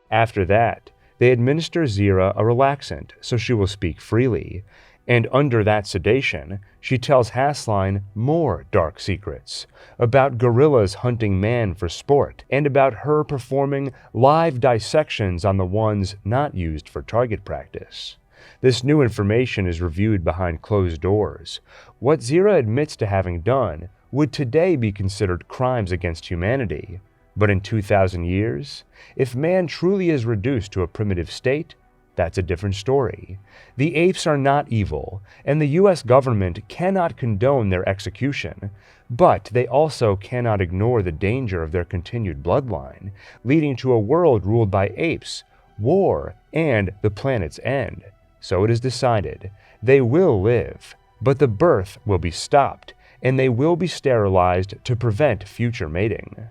After that, they administer Zira a relaxant so she will speak freely, and under that sedation, she tells Hasline more dark secrets about gorillas hunting man for sport and about her performing live dissections on the ones not used for target practice. This new information is reviewed behind closed doors. What Zira admits to having done would today be considered crimes against humanity. But in 2,000 years, if man truly is reduced to a primitive state, that's a different story. The apes are not evil, and the US government cannot condone their execution, but they also cannot ignore the danger of their continued bloodline, leading to a world ruled by apes, war, and the planet's end. So it is decided, they will live, but the birth will be stopped, and they will be sterilized to prevent future mating.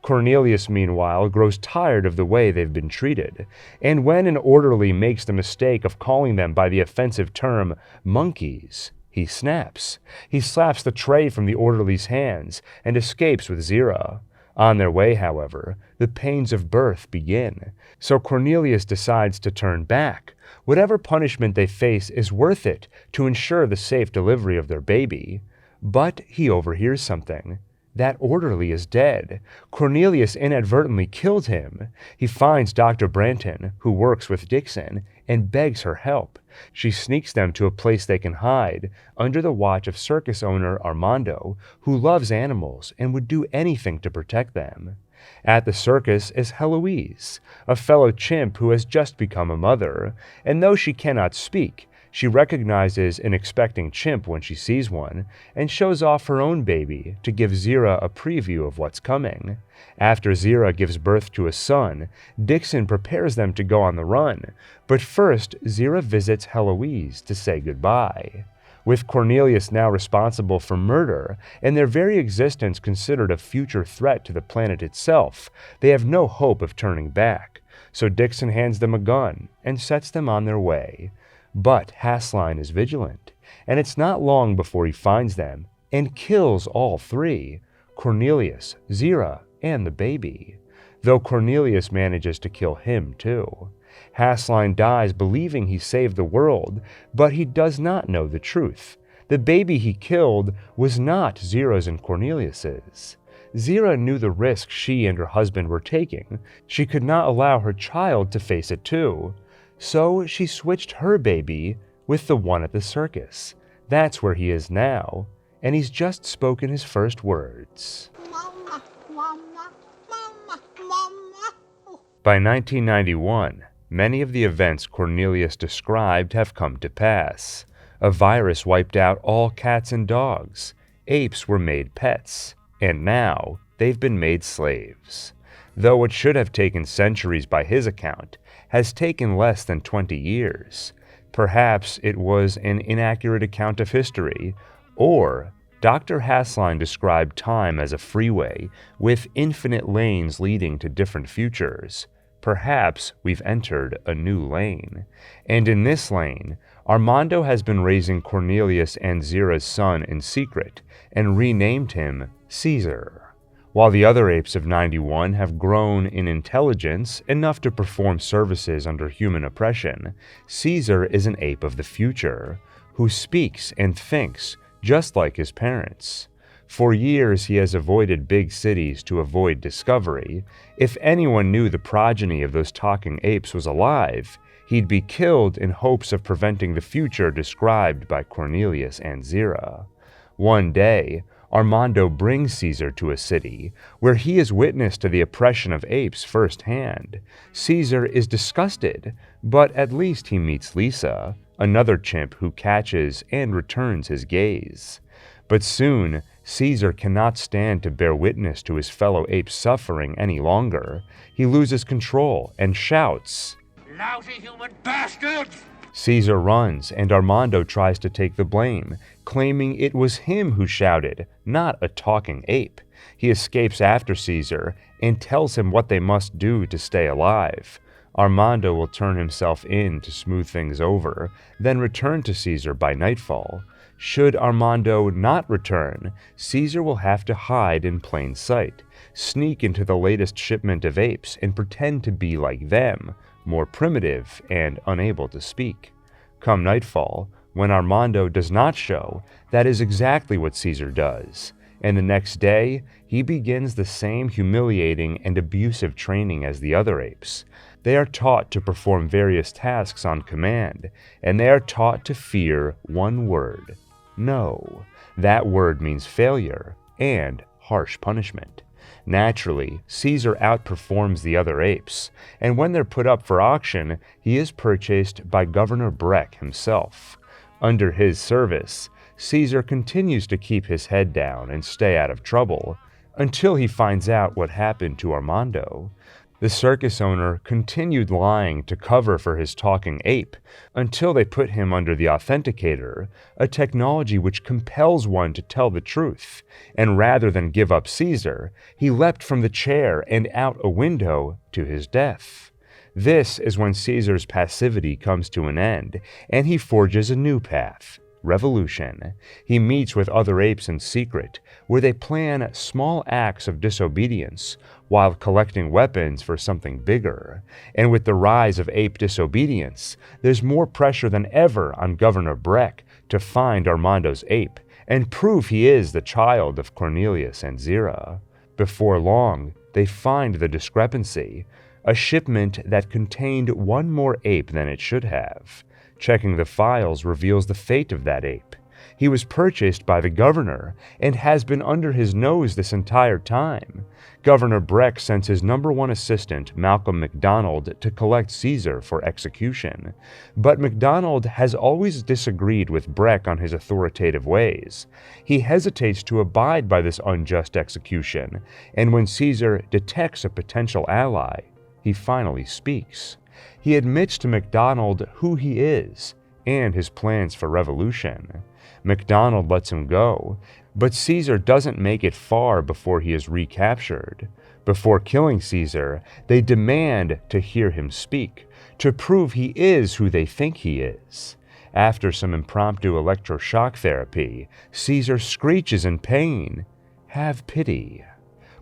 Cornelius, meanwhile, grows tired of the way they've been treated, and when an orderly makes the mistake of calling them by the offensive term monkeys, he snaps. He slaps the tray from the orderly's hands and escapes with Zira. On their way, however, the pains of birth begin, so Cornelius decides to turn back. Whatever punishment they face is worth it to ensure the safe delivery of their baby. But he overhears something. That orderly is dead. Cornelius inadvertently killed him. He finds Dr. Branton, who works with Dixon, and begs her help. She sneaks them to a place they can hide, under the watch of circus owner Armando, who loves animals and would do anything to protect them. At the circus is Heloise, a fellow chimp who has just become a mother, and though she cannot speak, she recognizes an expecting chimp when she sees one, and shows off her own baby to give Zira a preview of what's coming. After Zira gives birth to a son, Dixon prepares them to go on the run, but first Zira visits Heloise to say goodbye. With Cornelius now responsible for murder, and their very existence considered a future threat to the planet itself, they have no hope of turning back, so Dixon hands them a gun and sets them on their way. But Hasline is vigilant, and it's not long before he finds them and kills all 3, Cornelius, Zira, and the baby, though Cornelius manages to kill him too. Hasline dies believing he saved the world, but he does not know the truth. The baby he killed was not Zira's and Cornelius's. Zira knew the risk she and her husband were taking. She could not allow her child to face it too. So she switched her baby with the one at the circus. That's where he is now, and he's just spoken his first words. Mama, mama, mama, mama. By 1991, many of the events Cornelius described have come to pass. A virus wiped out all cats and dogs, apes were made pets, and now they've been made slaves. Though what should have taken centuries by his account has taken less than 20 years. Perhaps it was an inaccurate account of history, or Dr. Hasline described time as a freeway with infinite lanes leading to different futures. Perhaps we've entered a new lane. And in this lane, Armando has been raising Cornelius and Zira's son in secret and renamed him Caesar. While the other apes of 91 have grown in intelligence enough to perform services under human oppression, Caesar is an ape of the future, who speaks and thinks just like his parents. For years he has avoided big cities to avoid discovery. If anyone knew the progeny of those talking apes was alive, he'd be killed in hopes of preventing the future described by Cornelius and Zira. One day, Armando brings Caesar to a city where he is witness to the oppression of apes firsthand. Caesar is disgusted, but at least he meets Lisa, another chimp who catches and returns his gaze. But soon, Caesar cannot stand to bear witness to his fellow apes suffering any longer. He loses control and shouts, Lousy human bastards! Caesar runs, and Armando tries to take the blame, claiming it was him who shouted, not a talking ape. He escapes after Caesar and tells him what they must do to stay alive. Armando will turn himself in to smooth things over, then return to Caesar by nightfall. Should Armando not return, Caesar will have to hide in plain sight, sneak into the latest shipment of apes and pretend to be like them, more primitive and unable to speak. Come nightfall, when Armando does not show, that is exactly what Caesar does. And the next day, he begins the same humiliating and abusive training as the other apes. They are taught to perform various tasks on command, and they are taught to fear one word: no. That word means failure and harsh punishment. Naturally, Caesar outperforms the other apes, and when they're put up for auction, he is purchased by Governor Breck himself. Under his service, Caesar continues to keep his head down and stay out of trouble, until he finds out what happened to Armando. The circus owner continued lying to cover for his talking ape until they put him under the authenticator, a technology which compels one to tell the truth, and rather than give up Caesar, he leapt from the chair and out a window to his death. This is when Caesar's passivity comes to an end, and he forges a new path: revolution. He meets with other apes in secret, where they plan small acts of disobedience while collecting weapons for something bigger. And with the rise of ape disobedience, there's more pressure than ever on Governor Breck to find Armando's ape and prove he is the child of Cornelius and Zira. Before long, they find the discrepancy, a shipment that contained one more ape than it should have. Checking the files reveals the fate of that ape. He was purchased by the governor and has been under his nose this entire time. Governor Breck sends his #1 assistant, Malcolm MacDonald, to collect Caesar for execution. But MacDonald has always disagreed with Breck on his authoritative ways. He hesitates to abide by this unjust execution, and when Caesar detects a potential ally, he finally speaks. He admits to MacDonald who he is and his plans for revolution. MacDonald lets him go, but Caesar doesn't make it far before he is recaptured. Before killing Caesar, they demand to hear him speak, to prove he is who they think he is. After some impromptu electroshock therapy, Caesar screeches in pain, "Have pity."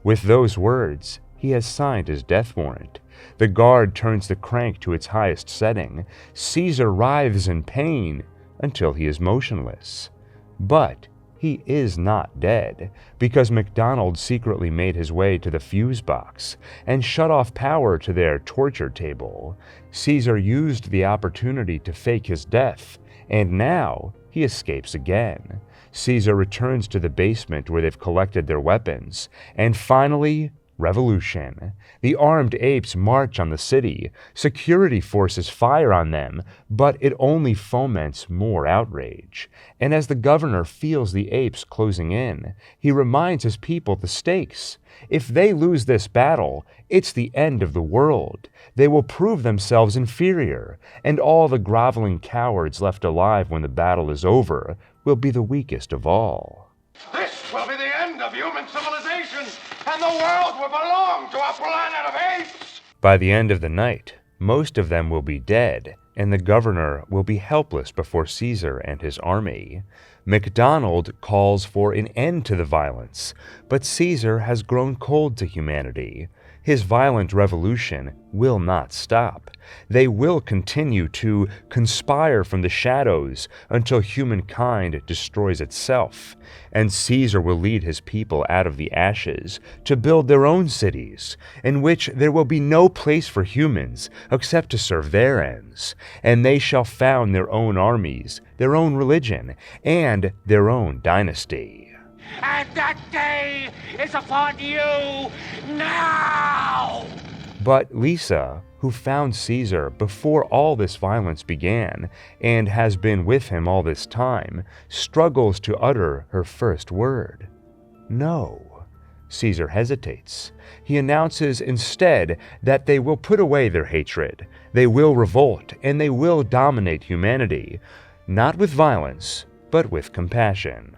With those words, he has signed his death warrant. The guard turns the crank to its highest setting. Caesar writhes in pain until he is motionless. But he is not dead, because MacDonald secretly made his way to the fuse box and shut off power to their torture table. Caesar used the opportunity to fake his death, and now he escapes again. Caesar returns to the basement where they've collected their weapons, and finally, Revolution. The armed apes march on the city. Security forces fire on them, but it only foments more outrage. And as the governor feels the apes closing in, he reminds his people the stakes. If they lose this battle, it's the end of the world. They will prove themselves inferior, and all the groveling cowards left alive when the battle is over will be the weakest of all. This will be the end of human civilization, and the world will belong to a planet of apes! By the end of the night, most of them will be dead, and the governor will be helpless before Caesar and his army. MacDonald calls for an end to the violence, but Caesar has grown cold to humanity. His violent revolution will not stop. They will continue to conspire from the shadows until humankind destroys itself, and Caesar will lead his people out of the ashes to build their own cities, in which there will be no place for humans except to serve their ends, and they shall found their own armies, their own religion, and their own dynasty. And that day is upon you now! But Lisa, who found Caesar before all this violence began and has been with him all this time, struggles to utter her first word. No. Caesar hesitates. He announces instead that they will put away their hatred, they will revolt, and they will dominate humanity, not with violence, but with compassion.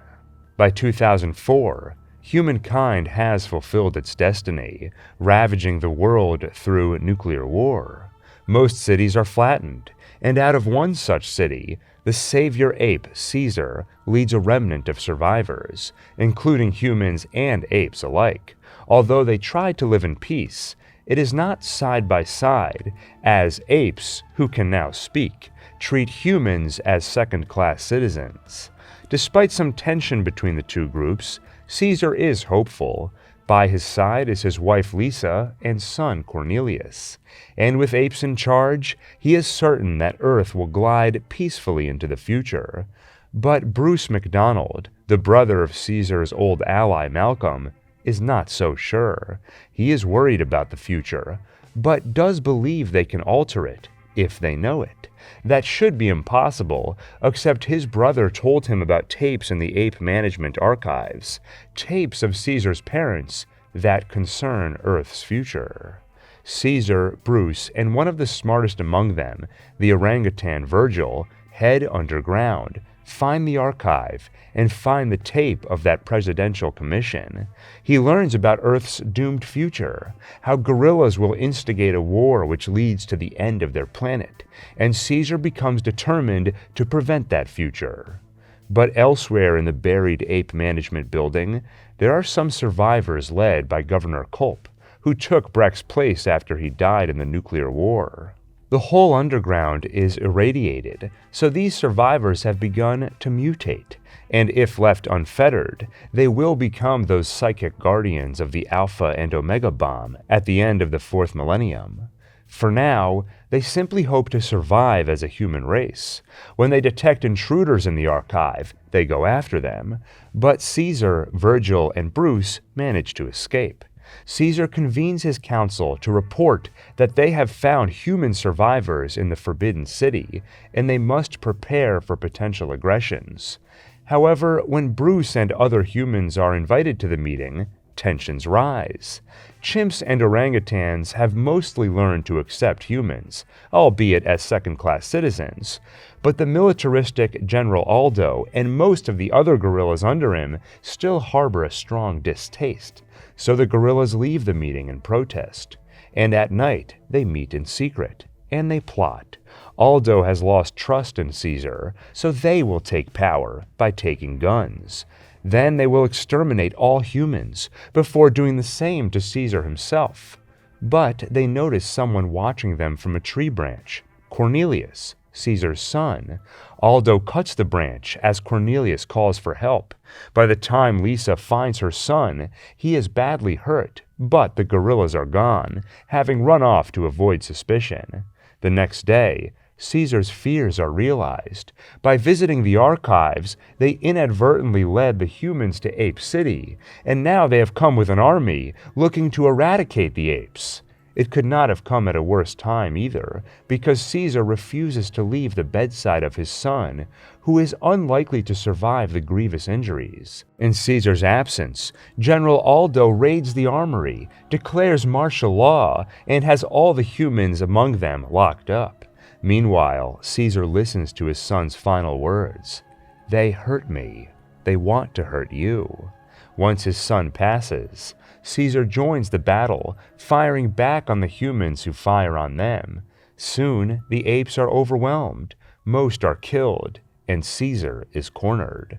By 2004, humankind has fulfilled its destiny, ravaging the world through nuclear war. Most cities are flattened, and out of one such city, the savior ape Caesar leads a remnant of survivors, including humans and apes alike. Although they try to live in peace, it is not side by side, as apes, who can now speak, treat humans as second-class citizens. Despite some tension between the two groups, Caesar is hopeful. By his side is his wife Lisa and son Cornelius. And with apes in charge, he is certain that Earth will glide peacefully into the future. But Bruce MacDonald, the brother of Caesar's old ally Malcolm, is not so sure. He is worried about the future, but does believe they can alter it if they know it. That should be impossible, except his brother told him about tapes in the Ape Management Archives, tapes of Caesar's parents that concern Earth's future. Caesar, Bruce, and one of the smartest among them, the orangutan Virgil, head underground, find the archive, and find the tape of that presidential commission. He learns about Earth's doomed future, how gorillas will instigate a war which leads to the end of their planet, and Caesar becomes determined to prevent that future. But elsewhere in the buried ape management building, there are some survivors led by Governor Culp, who took Breck's place after he died in the nuclear war. The whole underground is irradiated, so these survivors have begun to mutate, and if left unfettered, they will become those psychic guardians of the Alpha and Omega bomb at the end of the 4th millennium. For now, they simply hope to survive as a human race. When they detect intruders in the archive, they go after them, but Caesar, Virgil, and Bruce manage to escape. Caesar convenes his council to report that they have found human survivors in the Forbidden City, and they must prepare for potential aggressions. However, when Bruce and other humans are invited to the meeting, tensions rise. Chimps and orangutans have mostly learned to accept humans, albeit as second-class citizens, but the militaristic General Aldo and most of the other gorillas under him still harbor a strong distaste. So the gorillas leave the meeting in protest, and at night they meet in secret, and they plot. Aldo has lost trust in Caesar, so they will take power by taking guns. Then they will exterminate all humans, before doing the same to Caesar himself. But they notice someone watching them from a tree branch, Cornelius, Caesar's son. Aldo cuts the branch as Cornelius calls for help. By the time Lisa finds her son, he is badly hurt, but the gorillas are gone, having run off to avoid suspicion. The next day, Caesar's fears are realized. By visiting the archives, they inadvertently led the humans to Ape City, and now they have come with an army looking to eradicate the apes. It could not have come at a worse time either, because Caesar refuses to leave the bedside of his son, who is unlikely to survive the grievous injuries. In Caesar's absence, General Aldo raids the armory, declares martial law, and has all the humans among them locked up. Meanwhile, Caesar listens to his son's final words. "They hurt me. They want to hurt you." Once his son passes, Caesar joins the battle, firing back on the humans who fire on them. Soon, the apes are overwhelmed, most are killed, and Caesar is cornered.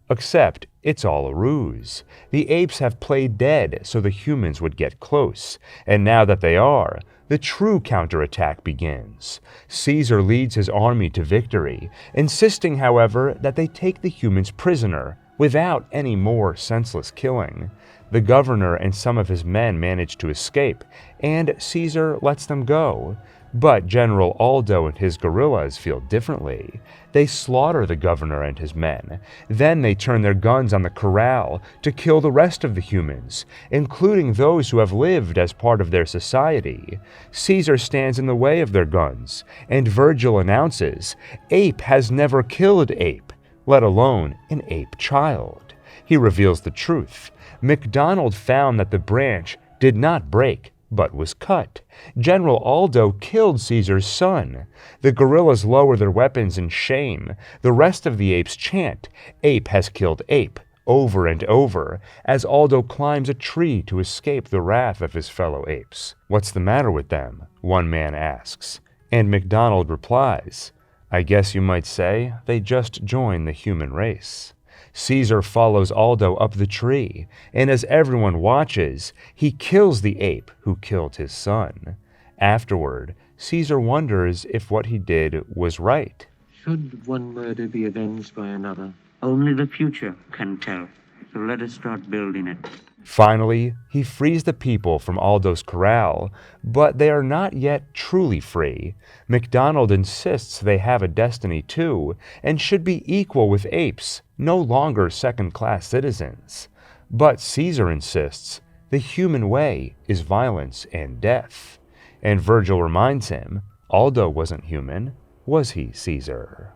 Except, it's all a ruse. The apes have played dead so the humans would get close, and now that they are, the true counterattack begins. Caesar leads his army to victory, insisting, however, that they take the humans prisoner, without any more senseless killing. The governor and some of his men manage to escape, and Caesar lets them go. But General Aldo and his guerrillas feel differently. They slaughter the governor and his men. Then they turn their guns on the corral to kill the rest of the humans, including those who have lived as part of their society. Caesar stands in the way of their guns, and Virgil announces, "Ape has never killed ape, let alone an ape child." He reveals the truth. MacDonald found that the branch did not break, but was cut. General Aldo killed Caesar's son. The guerrillas lower their weapons in shame. The rest of the apes chant, "Ape has killed ape," over and over, as Aldo climbs a tree to escape the wrath of his fellow apes. "What's the matter with them?" one man asks. And MacDonald replies, "I guess you might say they just joined the human race." Caesar follows Aldo up the tree, and as everyone watches, he kills the ape who killed his son. Afterward, Caesar wonders if what he did was right. Should one murder be avenged by another? Only the future can tell, so let us start building it. Finally, he frees the people from Aldo's corral, but they are not yet truly free. MacDonald insists they have a destiny too, and should be equal with apes, no longer second-class citizens. But Caesar insists the human way is violence and death. And Virgil reminds him, Aldo wasn't human, was he, Caesar?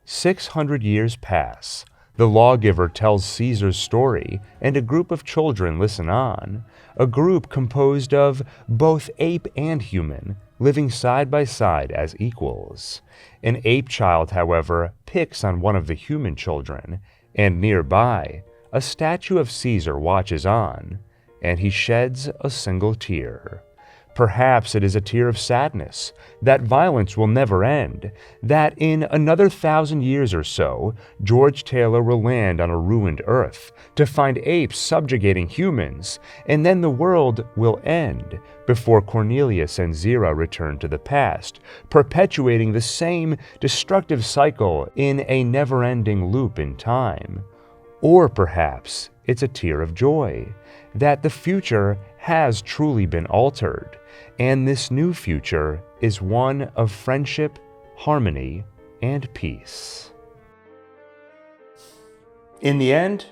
600 years pass. The lawgiver tells Caesar's story, and a group of children listen on, a group composed of both ape and human, living side by side as equals. An ape child, however, picks on one of the human children, and nearby, a statue of Caesar watches on, and he sheds a single tear. Perhaps it is a tear of sadness, that violence will never end, that in another 1,000 years or so, George Taylor will land on a ruined Earth to find apes subjugating humans, and then the world will end before Cornelius and Zira return to the past, perpetuating the same destructive cycle in a never-ending loop in time. Or perhaps it's a tear of joy, that the future has truly been altered, and this new future is one of friendship, harmony, and peace. In the end,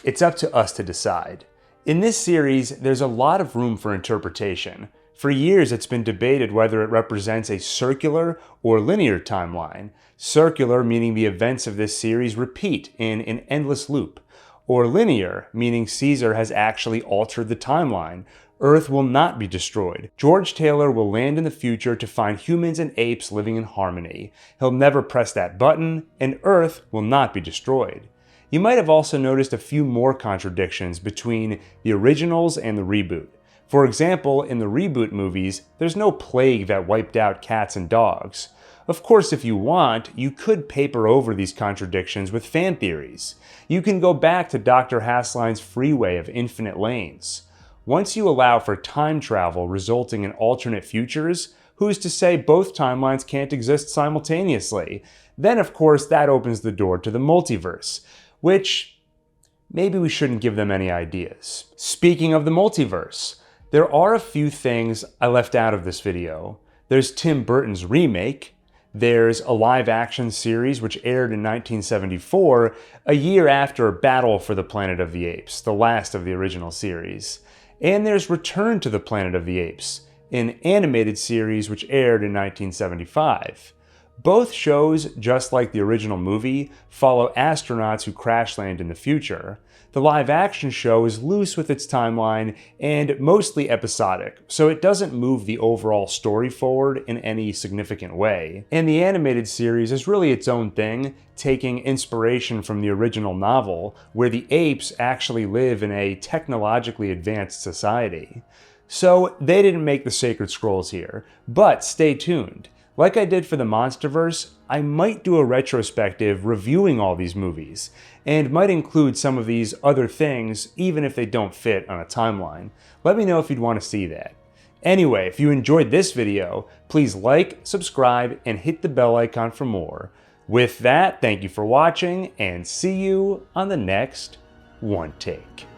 it's up to us to decide. In this series, there's a lot of room for interpretation. For years, it's been debated whether it represents a circular or linear timeline. Circular meaning the events of this series repeat in an endless loop, or linear, meaning Caesar has actually altered the timeline. Earth will not be destroyed. George Taylor will land in the future to find humans and apes living in harmony. He'll never press that button, and Earth will not be destroyed. You might have also noticed a few more contradictions between the originals and the reboot. For example, in the reboot movies, there's no plague that wiped out cats and dogs. Of course, if you want, you could paper over these contradictions with fan theories. You can go back to Dr. Hassline's freeway of infinite lanes. Once you allow for time travel resulting in alternate futures, who's to say both timelines can't exist simultaneously? Then, of course, that opens the door to the multiverse, which maybe we shouldn't give them any ideas. Speaking of the multiverse, there are a few things I left out of this video. There's Tim Burton's remake, There's a live-action series which aired in 1974, a year after Battle for the Planet of the Apes, the last of the original series. And there's Return to the Planet of the Apes, an animated series which aired in 1975. Both shows, just like the original movie, follow astronauts who crash land in the future. The live-action show is loose with its timeline and mostly episodic, so it doesn't move the overall story forward in any significant way. And the animated series is really its own thing, taking inspiration from the original novel, where the apes actually live in a technologically advanced society. So they didn't make the Sacred Scrolls here, but stay tuned. Like I did for the Monsterverse, I might do a retrospective reviewing all these movies, and might include some of these other things even if they don't fit on a timeline. Let me know if you'd want to see that. Anyway, if you enjoyed this video, please like, subscribe, and hit the bell icon for more. With that, thank you for watching, and see you on the next One Take.